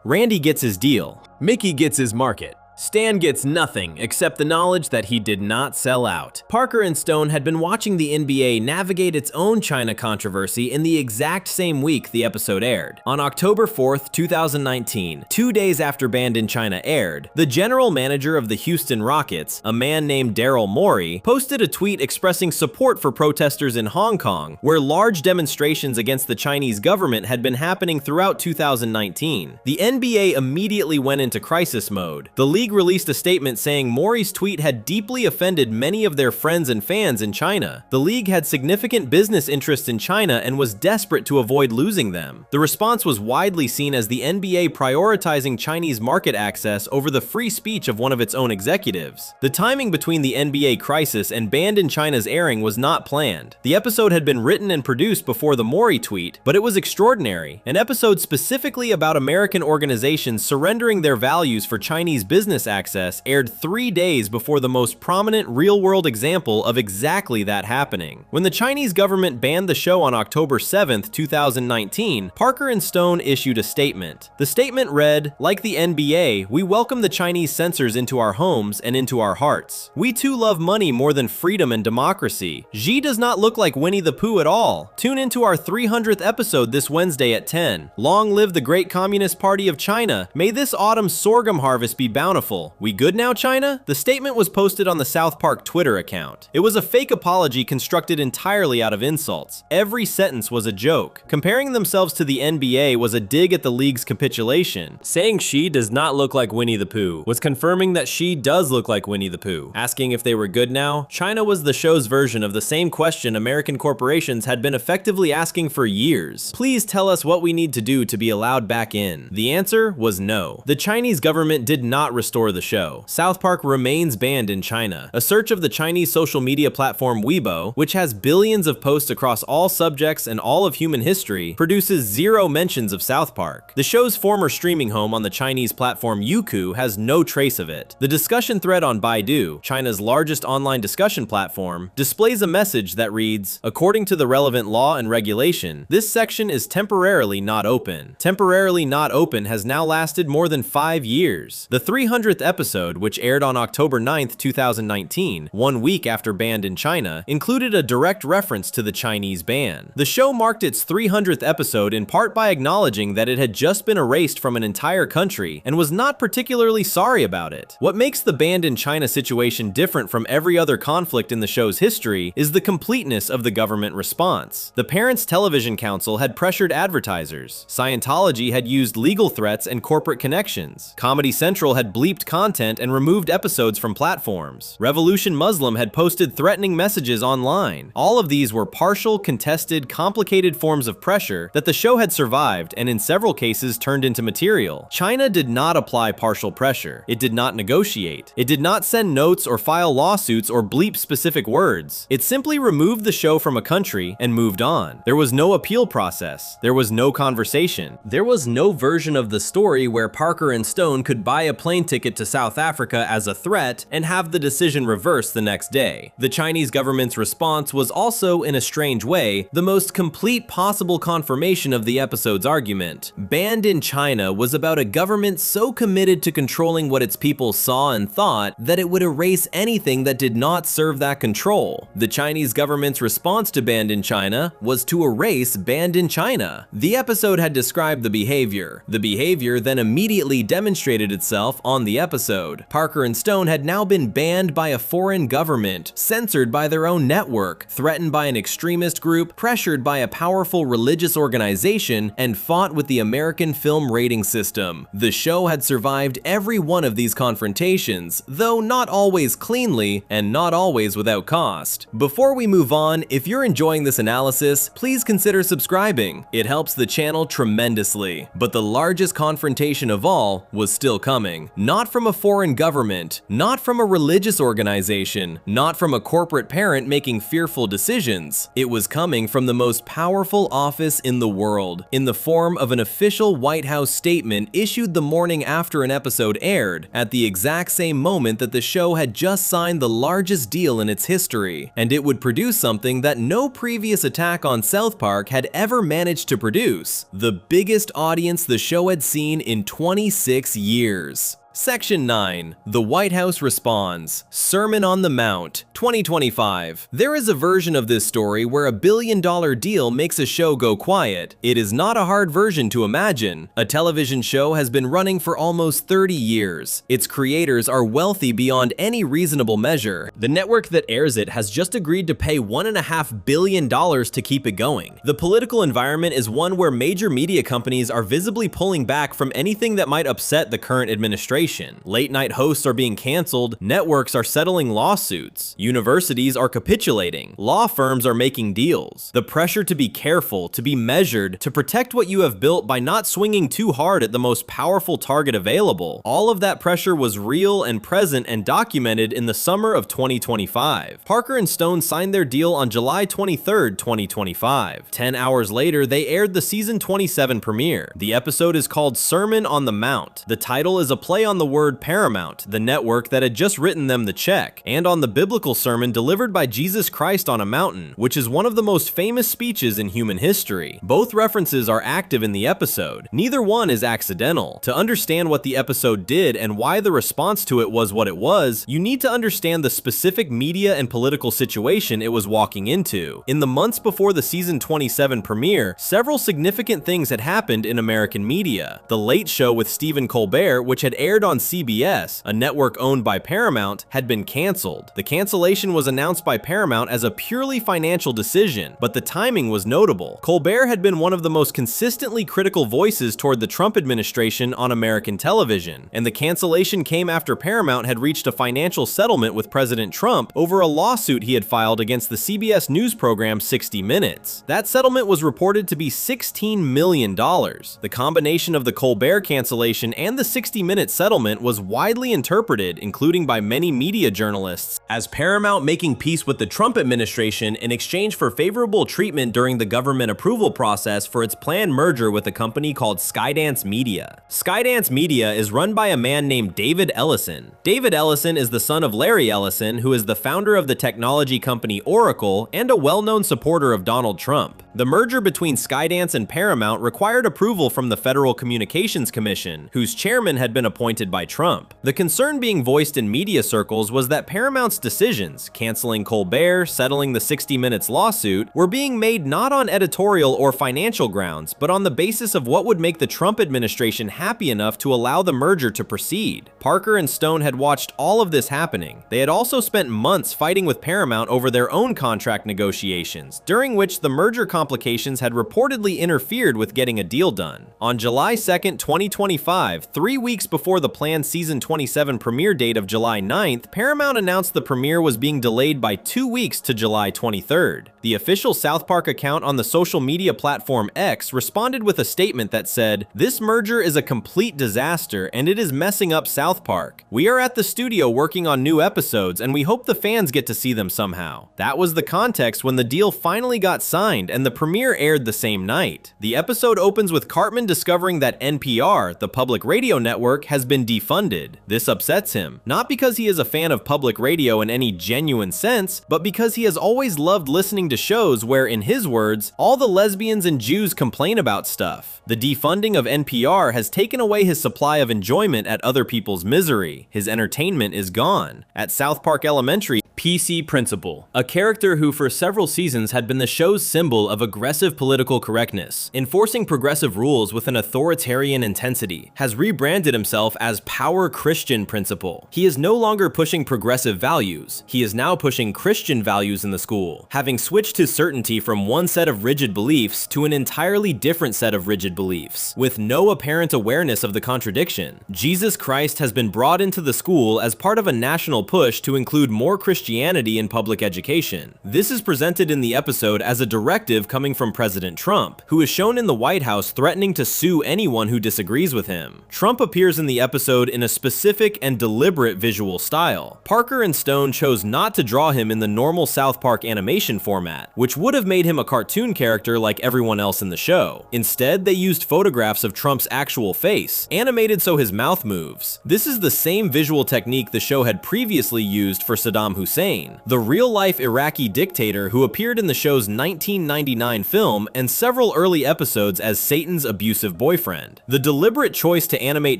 Randy gets his deal. Mickey gets his market. Stan gets nothing except the knowledge that he did not sell out. Parker and Stone had been watching the NBA navigate its own China controversy in the exact same week the episode aired. On October 4th, 2019, 2 days after Banned in China aired, the general manager of the Houston Rockets, a man named Daryl Morey, posted a tweet expressing support for protesters in Hong Kong, where large demonstrations against the Chinese government had been happening throughout 2019. The NBA immediately went into crisis mode. The league released a statement saying Morey's tweet had deeply offended many of their friends and fans in China. The league had significant business interests in China and was desperate to avoid losing them. The response was widely seen as the NBA prioritizing Chinese market access over the free speech of one of its own executives. The timing between the NBA crisis and Banned in China's airing was not planned. The episode had been written and produced before the Morey tweet, but it was extraordinary. An episode specifically about American organizations surrendering their values for Chinese business access aired 3 days before the most prominent real-world example of exactly that happening. When the Chinese government banned the show on October 7th, 2019, Parker and Stone issued a statement. The statement read, "Like the NBA, we welcome the Chinese censors into our homes and into our hearts. We too love money more than freedom and democracy. Xi does not look like Winnie the Pooh at all. Tune into our 300th episode this Wednesday at 10. Long live the great Communist Party of China. May this autumn's sorghum harvest be bountiful. We good now, China?" The statement was posted on the South Park Twitter account. It was a fake apology constructed entirely out of insults. Every sentence was a joke. Comparing themselves to the NBA was a dig at the league's capitulation. Saying Xi does not look like Winnie the Pooh was confirming that Xi does look like Winnie the Pooh. Asking if they were good now, China was the show's version of the same question American corporations had been effectively asking for years. Please tell us what we need to do to be allowed back in. The answer was no. The Chinese government did not restore the show. South Park remains banned in China. A search of the Chinese social media platform Weibo, which has billions of posts across all subjects and all of human history, produces 0 mentions of South Park. The show's former streaming home on the Chinese platform Youku has no trace of it. The discussion thread on Baidu, China's largest online discussion platform, displays a message that reads, "According to the relevant law and regulation, this section is temporarily not open." Temporarily not open has now lasted more than 5 years. The 300th episode, which aired on October 9th, 2019, 1 week after Banned in China, included a direct reference to the Chinese ban. The show marked its 300th episode in part by acknowledging that it had just been erased from an entire country and was not particularly sorry about it. What makes the Banned in China situation different from every other conflict in the show's history is the completeness of the government response. The Parents Television Council had pressured advertisers. Scientology had used legal threats and corporate connections. Comedy Central had bleeped content and removed episodes from platforms. Revolution Muslim had posted threatening messages online. All of these were partial, contested, complicated forms of pressure that the show had survived and in several cases turned into material. China did not apply partial pressure. It did not negotiate. It did not send notes or file lawsuits or bleep specific words. It simply removed the show from a country and moved on. There was no appeal process. There was no conversation. There was no version of the story where Parker and Stone could buy a plane ticket to South Africa as a threat and have the decision reversed the next day. The Chinese government's response was also, in a strange way, the most complete possible confirmation of the episode's argument. Banned in China was about a government so committed to controlling what its people saw and thought that it would erase anything that did not serve that control. The Chinese government's response to Banned in China was to erase Banned in China. The episode had described the behavior. The behavior then immediately demonstrated itself on the episode. Parker and Stone had now been banned by a foreign government, censored by their own network, threatened by an extremist group, pressured by a powerful religious organization, and fought with the American film rating system. The show had survived every one of these confrontations, though not always cleanly and not always without cost. Before we move on, if you're enjoying this analysis, please consider subscribing. It helps the channel tremendously. But the largest confrontation of all was still coming. Not not from a foreign government, not from a religious organization, not from a corporate parent making fearful decisions. It was coming from the most powerful office in the world, in the form of an official White House statement issued the morning after an episode aired, at the exact same moment that the show had just signed the largest deal in its history, and it would produce something that no previous attack on South Park had ever managed to produce: the biggest audience the show had seen in 26 years. Section 9. The White House Responds. Sermon on the Mount, 2025. There is a version of this story where a billion-dollar deal makes a show go quiet. It is not a hard version to imagine. A television show has been running for almost 30 years. Its creators are wealthy beyond any reasonable measure. The network that airs it has just agreed to pay $1.5 billion to keep it going. The political environment is one where major media companies are visibly pulling back from anything that might upset the current administration. Late-night hosts are being canceled, networks are settling lawsuits, universities are capitulating, law firms are making deals. The pressure to be careful, to be measured, to protect what you have built by not swinging too hard at the most powerful target available, all of that pressure was real and present and documented in the summer of 2025. Parker and Stone signed their deal on July 23, 2025. 10 hours later, they aired the season 27 premiere. The episode is called Sermon on the Mount. The title is a play on the word Paramount, the network that had just written them the check, and on the biblical sermon delivered by Jesus Christ on a mountain, which is one of the most famous speeches in human history. Both references are active in the episode. Neither one is accidental. To understand what the episode did and why the response to it was what it was, you need to understand the specific media and political situation it was walking into. In the months before the season 27 premiere, several significant things had happened in American media. The Late Show with Stephen Colbert, which had aired on CBS, a network owned by Paramount, had been canceled. The cancellation was announced by Paramount as a purely financial decision, but the timing was notable. Colbert had been one of the most consistently critical voices toward the Trump administration on American television, and the cancellation came after Paramount had reached a financial settlement with President Trump over a lawsuit he had filed against the CBS News program 60 Minutes. That settlement was reported to be $16 million. The combination of the Colbert cancellation and the 60-minute settlement was widely interpreted, including by many media journalists, as Paramount making peace with the Trump administration in exchange for favorable treatment during the government approval process for its planned merger with a company called Skydance Media. Skydance Media is run by a man named David Ellison. David Ellison is the son of Larry Ellison, who is the founder of the technology company Oracle and a well-known supporter of Donald Trump. The merger between Skydance and Paramount required approval from the Federal Communications Commission, whose chairman had been appointed by Trump. The concern being voiced in media circles was that Paramount's decisions, canceling Colbert, settling the 60 Minutes lawsuit, were being made not on editorial or financial grounds, but on the basis of what would make the Trump administration happy enough to allow the merger to proceed. Parker and Stone had watched all of this happening. They had also spent months fighting with Paramount over their own contract negotiations, during which the merger complications had reportedly interfered with getting a deal done. On July 2, 2025, 3 weeks before the planned season 27 premiere date of July 9th, Paramount announced the premiere was being delayed by 2 weeks to July 23rd. The official South Park account on the social media platform X responded with a statement that said, "This merger is a complete disaster and it is messing up South Park. We are at the studio working on new episodes and we hope the fans get to see them somehow." That was the context when the deal finally got signed and the premiere aired the same night. The episode opens with Cartman discovering that NPR, the public radio network, has been defunded. This upsets him, not because he is a fan of public radio in any genuine sense, but because he has always loved listening to shows where, in his words, all the lesbians and Jews complain about stuff. The defunding of NPR has taken away his supply of enjoyment at other people's misery. His entertainment is gone. At South Park Elementary, PC Principal, a character who for several seasons had been the show's symbol of aggressive political correctness, enforcing progressive rules with an authoritarian intensity, has rebranded himself as Power Christian Principal. He is no longer pushing progressive values. He is now pushing Christian values in the school, having switched his certainty from one set of rigid beliefs to an entirely different set of rigid beliefs, with no apparent awareness of the contradiction. Jesus Christ has been brought into the school as part of a national push to include more Christianity in public education. This is presented in the episode as a directive coming from President Trump, who is shown in the White House threatening to sue anyone who disagrees with him. Trump appears in the episode episode in a specific and deliberate visual style. Parker and Stone chose not to draw him in the normal South Park animation format, which would have made him a cartoon character like everyone else in the show. Instead, they used photographs of Trump's actual face, animated so his mouth moves. This is the same visual technique the show had previously used for Saddam Hussein, the real-life Iraqi dictator who appeared in the show's 1999 film and several early episodes as Satan's abusive boyfriend. The deliberate choice to animate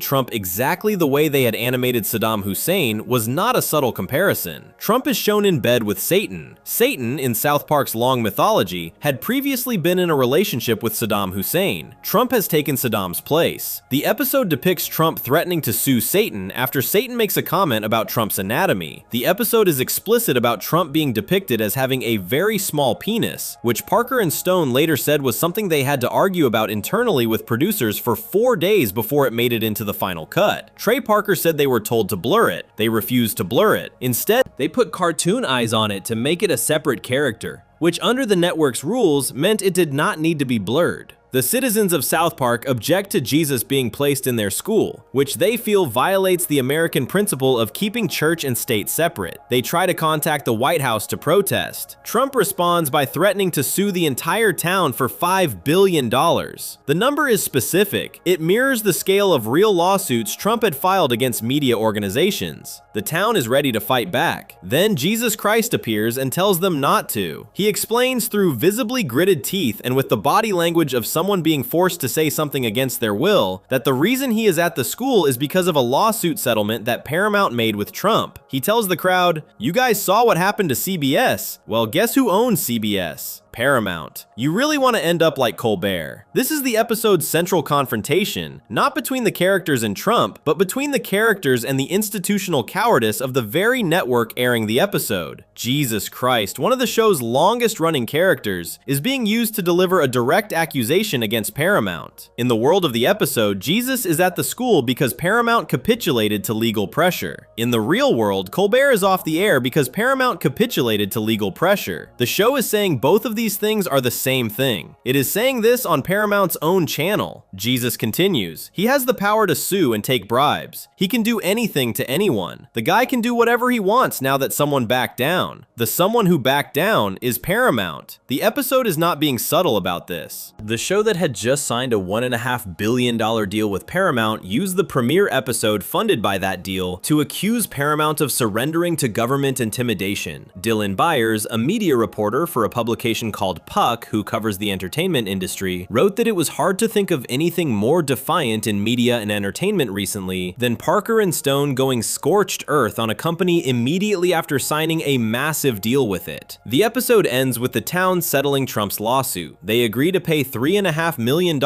Trump exactly the way they had animated Saddam Hussein was not a subtle comparison. Trump is shown in bed with Satan. Satan, in South Park's long mythology, had previously been in a relationship with Saddam Hussein. Trump has taken Saddam's place. The episode depicts Trump threatening to sue Satan after Satan makes a comment about Trump's anatomy. The episode is explicit about Trump being depicted as having a very small penis, which Parker and Stone later said was something they had to argue about internally with producers for 4 days before it made it into the final cut. Trey Parker said they were told to blur it. They refused to blur it. Instead, they put cartoon eyes on it to make it a separate character, which under the network's rules meant it did not need to be blurred. The citizens of South Park object to Jesus being placed in their school, which they feel violates the American principle of keeping church and state separate. They try to contact the White House to protest. Trump responds by threatening to sue the entire town for $5 billion. The number is specific. It mirrors the scale of real lawsuits Trump had filed against media organizations. The town is ready to fight back. Then Jesus Christ appears and tells them not to. He explains through visibly gritted teeth and with the body language of someone being forced to say something against their will that the reason he is at the school is because of a lawsuit settlement that Paramount made with Trump. He tells the crowd, "You guys saw what happened to CBS. Well, guess who owns CBS? Paramount. You really want to end up like Colbert." This is the episode's central confrontation, not between the characters and Trump, but between the characters and the institutional cowardice of the very network airing the episode. Jesus Christ, one of the show's longest-running characters, is being used to deliver a direct accusation against Paramount. In the world of the episode, Jesus is at the school because Paramount capitulated to legal pressure. In the real world, Colbert is off the air because Paramount capitulated to legal pressure. The show is saying both of these things are the same thing. It is saying this on Paramount's own channel. Jesus continues, "He has the power to sue and take bribes. He can do anything to anyone. The guy can do whatever he wants now that someone backed down. The someone who backed down is Paramount." The episode is not being subtle about this. The show that had just signed a $1.5 billion deal with Paramount used the premiere episode funded by that deal to accuse Paramount of surrendering to government intimidation. Dylan Byers, a media reporter for a publication called Puck, who covers the entertainment industry, wrote that it was hard to think of anything more defiant in media and entertainment recently than Parker and Stone going scorched earth on a company immediately after signing a massive deal with it. The episode ends with the town settling Trump's lawsuit. They agree to pay $3.5 million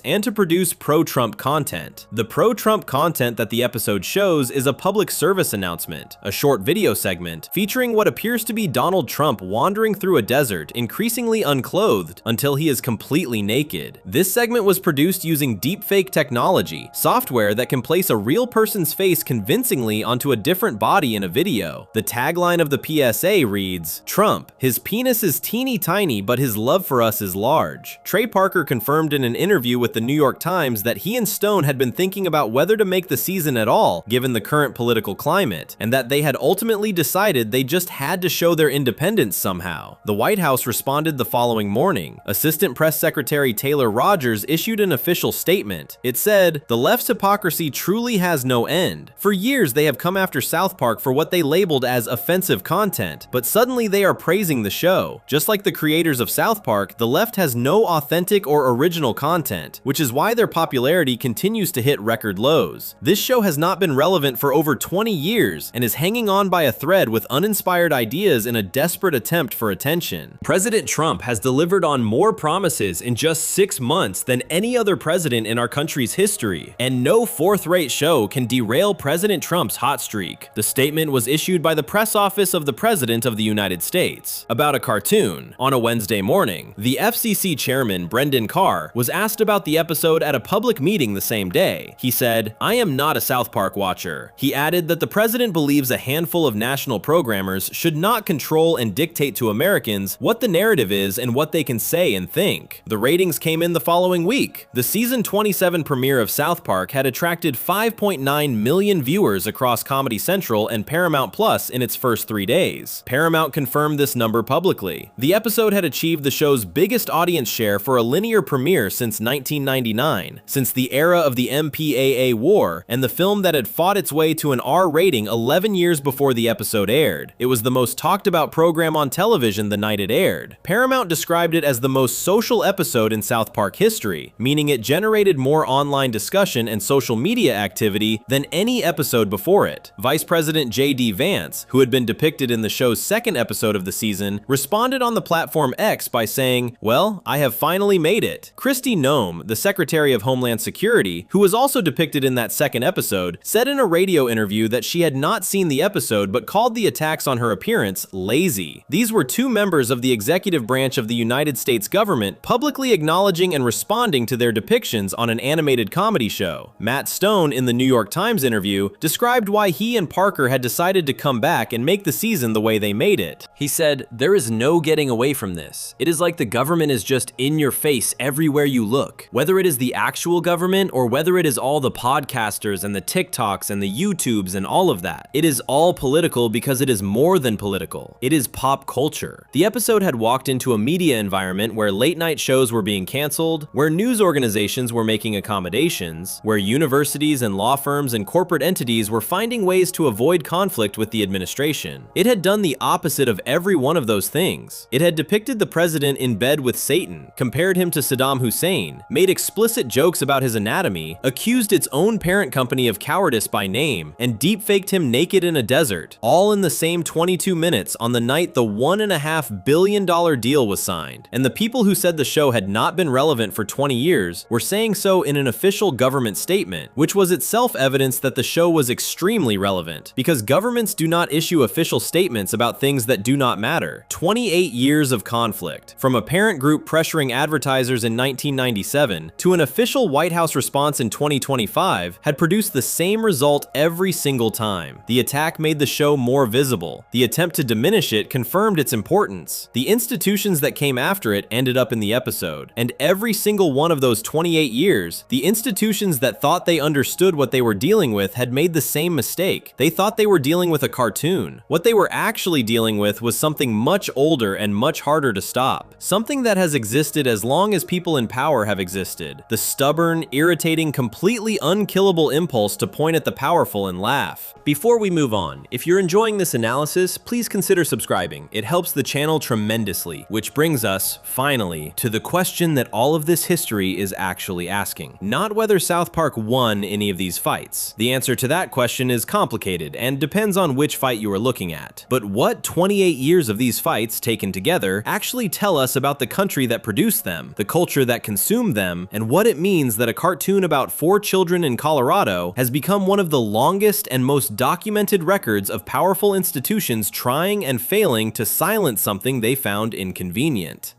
and to produce pro-Trump content. The pro-Trump content that the episode shows is a public service announcement, a short video segment featuring what appears to be Donald Trump wandering through a desert, increasingly unclothed until he is completely naked. This segment was produced using deepfake technology, software that can place a real person's face convincingly onto a different body in a video. The tagline of the PSA reads, "Trump, his penis is teeny tiny, but his love for us is large." Trey Parker confirmed in an interview with the New York Times that he and Stone had been thinking about whether to make the season at all, given the current political climate, and that they had ultimately decided they just had to show their independence somehow. The White House responded the following morning. Assistant Press Secretary Taylor Rogers issued an official statement. It said, "The left's hypocrisy truly has no end. For years they have come after South Park for what they labeled as offensive content, but suddenly they are praising the show. Just like the creators of South Park, the left has no authentic or original content, which is why their popularity continues to hit record lows. This show has not been relevant for over 20 years and is hanging on by a thread with uninspired ideas in a desperate attempt for attention." President Trump has delivered on more promises in just 6 months than any other president in our country's history, and no fourth-rate show can derail President Trump's hot streak. The statement was issued by the press office of the President of the United States. About a cartoon. On a Wednesday morning, the FCC chairman, Brendan Carr, was asked about the episode at a public meeting the same day. He said, "I am not a South Park watcher." He added that the president believes a handful of national programmers should not control and dictate to Americans what the narrative narrative is and what they can say and think. The ratings came in the following week. The season 27 premiere of South Park had attracted 5.9 million viewers across Comedy Central and Paramount Plus in its first 3 days. Paramount confirmed this number publicly. The episode had achieved the show's biggest audience share for a linear premiere since 1999, since the era of the MPAA war, and the film that had fought its way to an R rating 11 years before the episode aired. It was the most talked about program on television the night it aired. Paramount described it as the most social episode in South Park history, meaning it generated more online discussion and social media activity than any episode before it. Vice President J.D. Vance, who had been depicted in the show's second episode of the season, responded on the platform X by saying, "Well, I have finally made it." Kristi Noem, the Secretary of Homeland Security, who was also depicted in that second episode, said in a radio interview that she had not seen the episode but called the attacks on her appearance lazy. These were two members of the executive branch of the United States government publicly acknowledging and responding to their depictions on an animated comedy show. Matt Stone, in the New York Times interview, described why he and Parker had decided to come back and make the season the way they made it. He said, "There is no getting away from this. It is like the government is just in your face everywhere you look. Whether it is the actual government or whether it is all the podcasters and the TikToks and the YouTubes and all of that. It is all political because it is more than political. It is pop culture." The episode had walked into a media environment where late night shows were being canceled, where news organizations were making accommodations, where universities and law firms and corporate entities were finding ways to avoid conflict with the administration. It had done the opposite of every one of those things. It had depicted the president in bed with Satan, compared him to Saddam Hussein, made explicit jokes about his anatomy, accused its own parent company of cowardice by name, and deepfaked him naked in a desert, all in the same 22 minutes on the night the $1.5 billion deal was signed. And the people who said the show had not been relevant for 20 years were saying so in an official government statement, which was itself evidence that the show was extremely relevant, because governments do not issue official statements about things that do not matter. 28 years of conflict, from a parent group pressuring advertisers in 1997 to an official White House response in 2025, had produced the same result every single time. The attack made the show more visible. The attempt to diminish it confirmed its importance. The institutions that came after it ended up in the episode, and every single one of those 28 years, the institutions that thought they understood what they were dealing with had made the same mistake. They thought they were dealing with a cartoon. What they were actually dealing with was something much older and much harder to stop. Something that has existed as long as people in power have existed. The stubborn, irritating, completely unkillable impulse to point at the powerful and laugh. Before we move on, if you're enjoying this analysis, please consider subscribing. It helps the channel tremendously, which brings us, finally, to the question that all of this history is actually asking. Not whether South Park won any of these fights. The answer to that question is complicated and depends on which fight you are looking at. But what 28 years of these fights, taken together, actually tell us about the country that produced them, the culture that consumed them, and what it means that a cartoon about 4 children in Colorado has become one of the longest and most documented records of powerful institutions trying and failing to silence something they found inconvenient.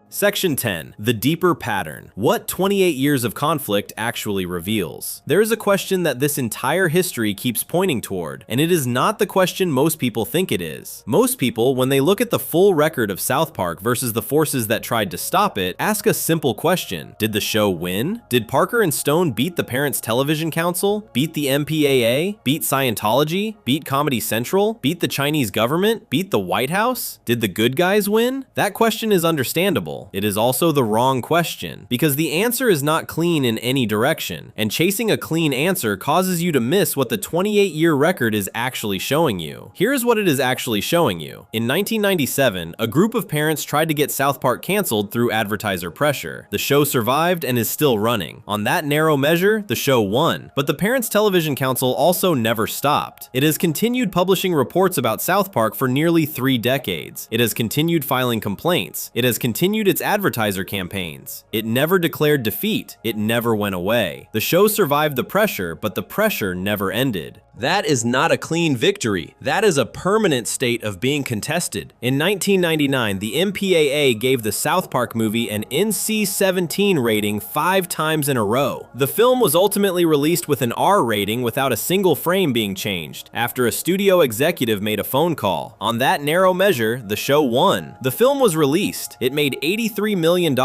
Section 10. The deeper pattern. What 28 years of conflict actually reveals? There is a question that this entire history keeps pointing toward, and it is not the question most people think it is. Most people, when they look at the full record of South Park versus the forces that tried to stop it, ask a simple question. Did the show win? Did Parker and Stone beat the Parents Television Council? Beat the MPAA? Beat Scientology? Beat Comedy Central? Beat the Chinese government? Beat the White House? Did the good guys win? That question is understandable. It is also the wrong question, because the answer is not clean in any direction, and chasing a clean answer causes you to miss what the 28-year record is actually showing you. Here's what it is actually showing you. In 1997, a group of parents tried to get South Park canceled through advertiser pressure. The show survived and is still running. On that narrow measure, the show won. But the Parents Television Council also never stopped. It has continued publishing reports about South Park for nearly 3 decades. It has continued filing complaints. It has continued its advertiser campaigns. It never declared defeat. It never went away. The show survived the pressure, but the pressure never ended. That is not a clean victory. That is a permanent state of being contested. In 1999, the MPAA gave the South Park movie an NC-17 rating 5 times in a row. The film was ultimately released with an R rating without a single frame being changed, after a studio executive made a phone call. On that narrow measure, the show won. The film was released. It made $83 million.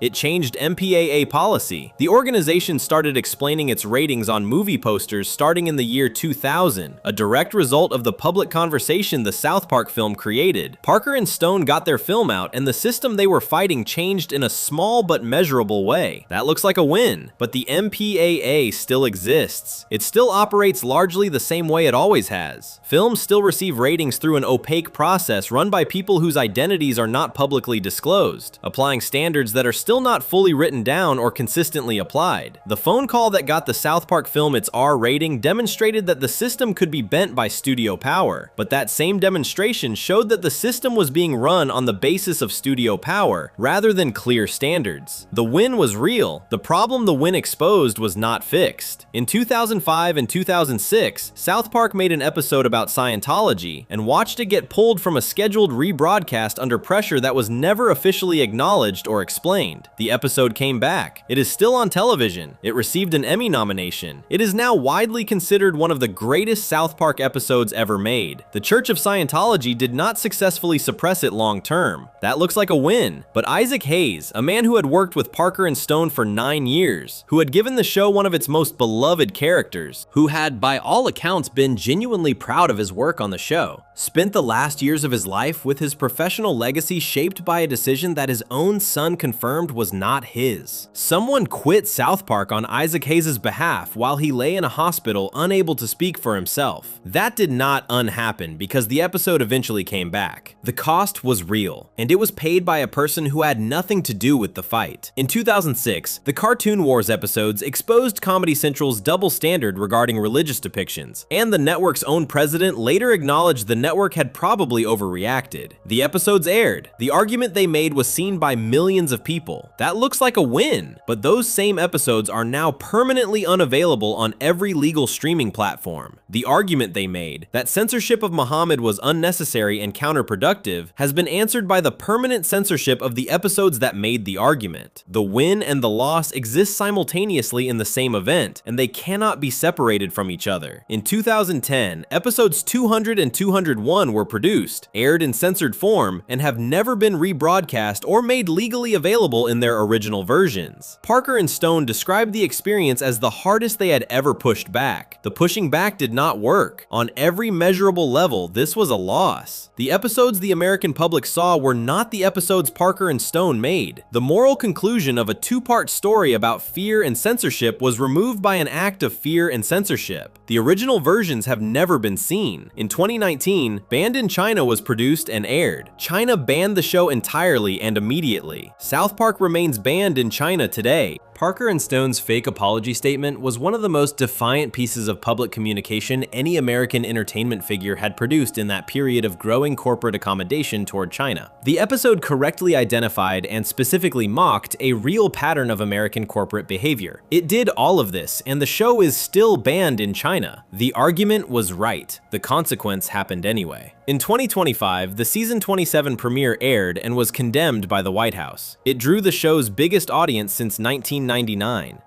It changed MPAA policy. The organization started explaining its ratings on movie posters starting in the year 2000, a direct result of the public conversation the South Park film created. Parker and Stone got their film out, and the system they were fighting changed in a small but measurable way. That looks like a win, but the MPAA still exists. It still operates largely the same way it always has. Films still receive ratings through an opaque process run by people whose identities are not publicly disclosed, applying standards that are still not fully written down or consistently applied. The phone call that got the South Park film its R rating demonstrated that the system could be bent by studio power, but that same demonstration showed that the system was being run on the basis of studio power rather than clear standards. The win was real. The problem the win exposed was not fixed. In 2005 and 2006, South Park made an episode about Scientology and watched it get pulled from a scheduled rebroadcast under pressure that was never officially acknowledged or explained. The episode came back. It is still on television. It received an Emmy nomination. It is now widely considered one of the greatest South Park episodes ever made. The Church of Scientology did not successfully suppress it long term. That looks like a win. But Isaac Hayes, a man who had worked with Parker and Stone for 9 years, who had given the show one of its most beloved characters, who had by all accounts been genuinely proud of his work on the show, spent the last years of his life with his professional legacy shaped by a decision that his own son confirmed was not his. Someone quit South Park on Isaac Hayes' behalf while he lay in a hospital unable to speak for himself. That did not unhappen because the episode eventually came back. The cost was real, and it was paid by a person who had nothing to do with the fight. In 2006, the Cartoon Wars episodes exposed Comedy Central's double standard regarding religious depictions, and the network's own president later acknowledged the network had probably overreacted. The episodes aired. The argument they made was seen by millions of people. That looks like a win, but those same episodes are now permanently unavailable on every legal streaming platform. The argument they made, that censorship of Muhammad was unnecessary and counterproductive, has been answered by the permanent censorship of the episodes that made the argument. The win and the loss exist simultaneously in the same event, and they cannot be separated from each other. In 2010, episodes 200 and 201 were produced, aired in censored form, and have never been rebroadcast or made legally available in their original versions. Parker and Stone described the experience as the hardest they had ever pushed back. The pushing back did not work. On every measurable level, this was a loss. The episodes the American public saw were not the episodes Parker and Stone made. The moral conclusion of a two-part story about fear and censorship was removed by an act of fear and censorship. The original versions have never been seen. In 2019, Banned in China was produced and aired. China banned the show entirely and immediately. South Park remains banned in China today. Parker and Stone's fake apology statement was one of the most defiant pieces of public communication any American entertainment figure had produced in that period of growing corporate accommodation toward China. The episode correctly identified and specifically mocked a real pattern of American corporate behavior. It did all of this, and the show is still banned in China. The argument was right. The consequence happened anyway. In 2025, the season 27 premiere aired and was condemned by the White House. It drew the show's biggest audience since 1999.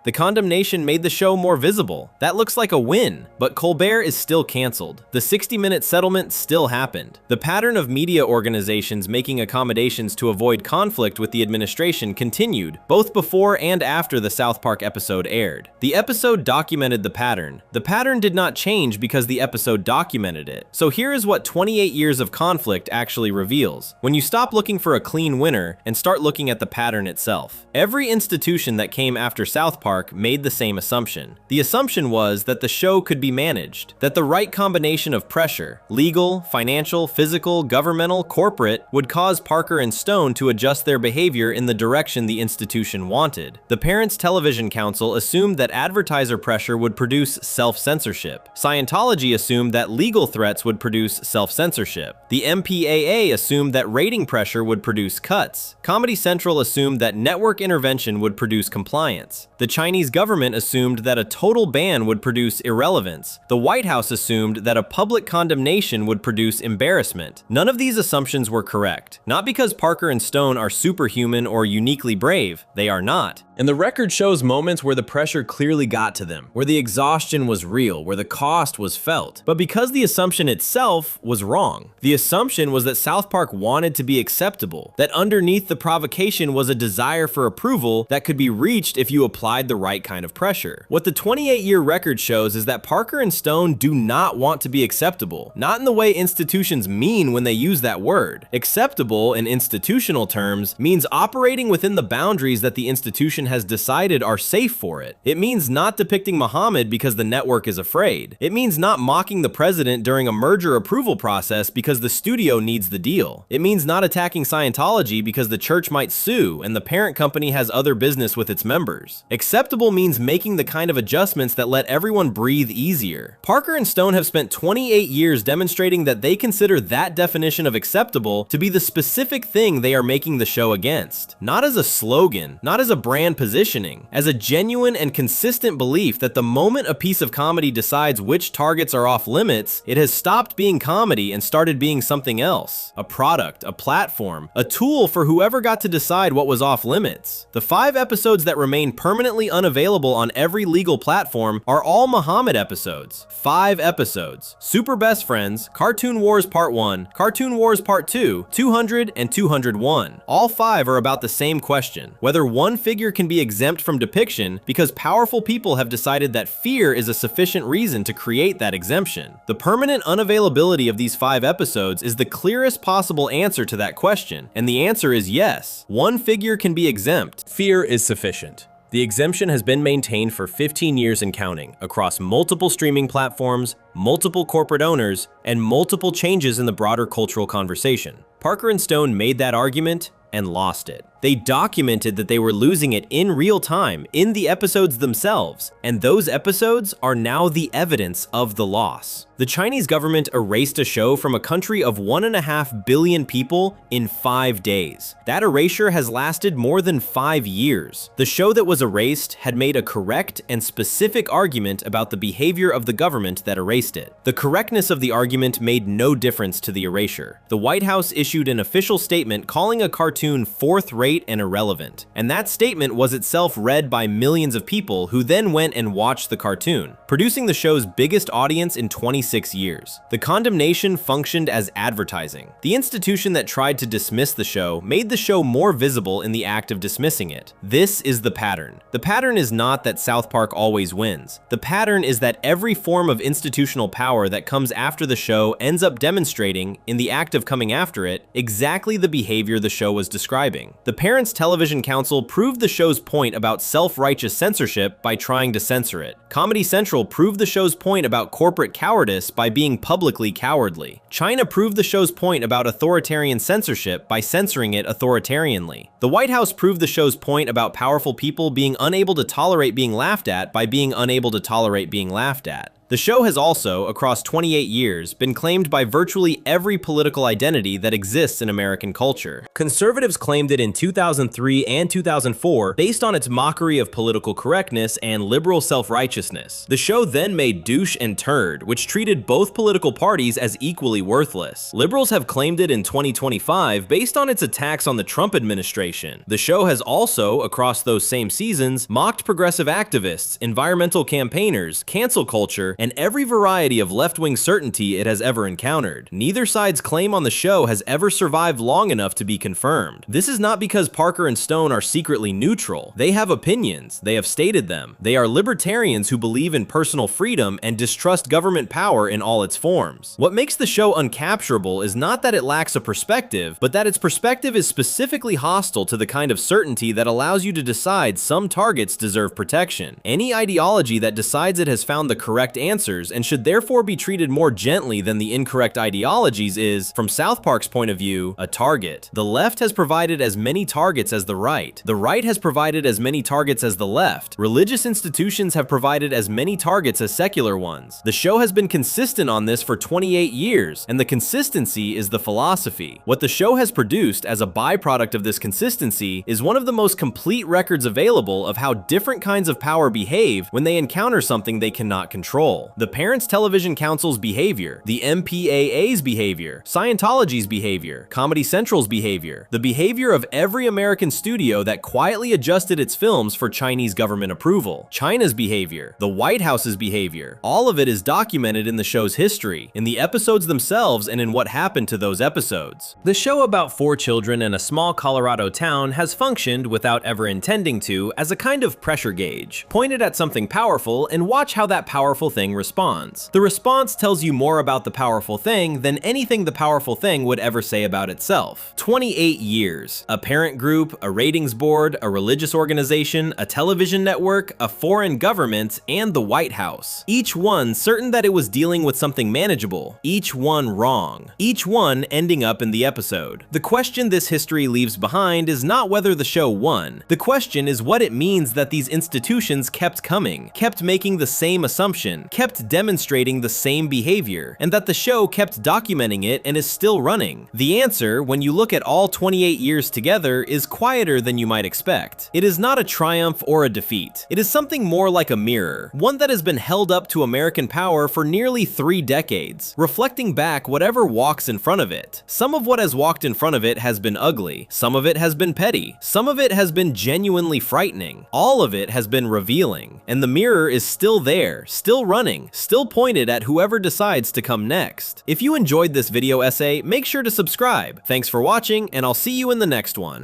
The condemnation made the show more visible. That looks like a win, but Colbert is still canceled. The 60-minute settlement still happened. The pattern of media organizations making accommodations to avoid conflict with the administration continued, both before and after the South Park episode aired. The episode documented the pattern. The pattern did not change because the episode documented it. So here is what 28 years of conflict actually reveals, when you stop looking for a clean winner and start looking at the pattern itself. Every institution that came after South Park made the same assumption. The assumption was that the show could be managed, that the right combination of pressure, legal, financial, physical, governmental, corporate, would cause Parker and Stone to adjust their behavior in the direction the institution wanted. The Parents Television Council assumed that advertiser pressure would produce self-censorship. Scientology assumed that legal threats would produce self-censorship. censorship. The MPAA assumed that rating pressure would produce cuts. Comedy Central assumed that network intervention would produce compliance. The Chinese government assumed that a total ban would produce irrelevance. The White House assumed that a public condemnation would produce embarrassment. None of these assumptions were correct. Not because Parker and Stone are superhuman or uniquely brave, they are not. And the record shows moments where the pressure clearly got to them, where the exhaustion was real, where the cost was felt. But because the assumption itself was wrong. The assumption was that South Park wanted to be acceptable, that underneath the provocation was a desire for approval that could be reached if you applied the right kind of pressure. What the 28-year record shows is that Parker and Stone do not want to be acceptable, not in the way institutions mean when they use that word. Acceptable in institutional terms means operating within the boundaries that the institution has decided are safe for it. It means not depicting Muhammad because the network is afraid. It means not mocking the president during a merger approval process because the studio needs the deal. It means not attacking Scientology because the church might sue and the parent company has other business with its members. Acceptable means making the kind of adjustments that let everyone breathe easier. Parker and Stone have spent 28 years demonstrating that they consider that definition of acceptable to be the specific thing they are making the show against. Not as a slogan, not as a brand positioning, as a genuine and consistent belief that the moment a piece of comedy decides which targets are off limits, it has stopped being comedy and started being something else. A product, a platform, a tool for whoever got to decide what was off limits. The 5 episodes that remain permanently unavailable on every legal platform are all Muhammad episodes. 5 episodes. Super Best Friends, Cartoon Wars Part 1, Cartoon Wars Part 2, 200, and 201. All 5 are about the same question: whether one figure can be exempt from depiction because powerful people have decided that fear is a sufficient reason to create that exemption. The permanent unavailability of these 5 episodes is the clearest possible answer to that question, and the answer is yes. One figure can be exempt. Fear is sufficient. The exemption has been maintained for 15 years and counting, across multiple streaming platforms, multiple corporate owners, and multiple changes in the broader cultural conversation. Parker and Stone made that argument and lost it. They documented that they were losing it in real time in the episodes themselves, and those episodes are now the evidence of the loss. The Chinese government erased a show from a country of 1.5 billion people in 5 days. That erasure has lasted more than 5 years. The show that was erased had made a correct and specific argument about the behavior of the government that erased it. The correctness of the argument made no difference to the erasure. The White House issued an official statement calling a cartoon fourth-rate and irrelevant, and that statement was itself read by millions of people who then went and watched the cartoon, producing the show's biggest audience in 26 years. The condemnation functioned as advertising. The institution that tried to dismiss the show made the show more visible in the act of dismissing it. This is the pattern. The pattern is not that South Park always wins. The pattern is that every form of institutional power that comes after the show ends up demonstrating, in the act of coming after it, exactly the behavior the show was describing. The Parents Television Council proved the show's point about self-righteous censorship by trying to censor it. Comedy Central proved the show's point about corporate cowardice by being publicly cowardly. China proved the show's point about authoritarian censorship by censoring it authoritarianly. The White House proved the show's point about powerful people being unable to tolerate being laughed at by being unable to tolerate being laughed at. The show has also, across 28 years, been claimed by virtually every political identity that exists in American culture. Conservatives claimed it in 2003 and 2004 based on its mockery of political correctness and liberal self-righteousness. The show then made Douche and Turd, which treated both political parties as equally worthless. Liberals have claimed it in 2025 based on its attacks on the Trump administration. The show has also, across those same seasons, mocked progressive activists, environmental campaigners, cancel culture, and every variety of left-wing certainty it has ever encountered. Neither side's claim on the show has ever survived long enough to be confirmed. This is not because Parker and Stone are secretly neutral. They have opinions. They have stated them. They are libertarians who believe in personal freedom and distrust government power in all its forms. What makes the show uncapturable is not that it lacks a perspective, but that its perspective is specifically hostile to the kind of certainty that allows you to decide some targets deserve protection. Any ideology that decides it has found the correct answers and should therefore be treated more gently than the incorrect ideologies is, from South Park's point of view, a target. The left has provided as many targets as the right. The right has provided as many targets as the left. Religious institutions have provided as many targets as secular ones. The show has been consistent on this for 28 years, and the consistency is the philosophy. What the show has produced as a byproduct of this consistency is one of the most complete records available of how different kinds of power behave when they encounter something they cannot control. The Parents Television Council's behavior, the MPAA's behavior, Scientology's behavior, Comedy Central's behavior, the behavior of every American studio that quietly adjusted its films for Chinese government approval, China's behavior, the White House's behavior. All of it is documented in the show's history, in the episodes themselves, and in what happened to those episodes. The show about 4 children in a small Colorado town has functioned, without ever intending to, as a kind of pressure gauge. Point it at something powerful and watch how that powerful thing responds. The response tells you more about the powerful thing than anything the powerful thing would ever say about itself. 28 years. A parent group, a ratings board, a religious organization, a television network, a foreign government, and the White House. Each one certain that it was dealing with something manageable. Each one wrong. Each one ending up in the episode. The question this history leaves behind is not whether the show won. The question is what it means that these institutions kept coming, kept making the same assumption, kept demonstrating the same behavior, and that the show kept documenting it and is still running. The answer, when you look at all 28 years together, is quieter than you might expect. It is not a triumph or a defeat. It is something more like a mirror, one that has been held up to American power for nearly 3 decades, reflecting back whatever walks in front of it. Some of what has walked in front of it has been ugly, some of it has been petty, some of it has been genuinely frightening, all of it has been revealing, and the mirror is still there, still running, still pointed at whoever decides to come next. If you enjoyed this video essay, make sure to subscribe. Thanks for watching, and I'll see you in the next one.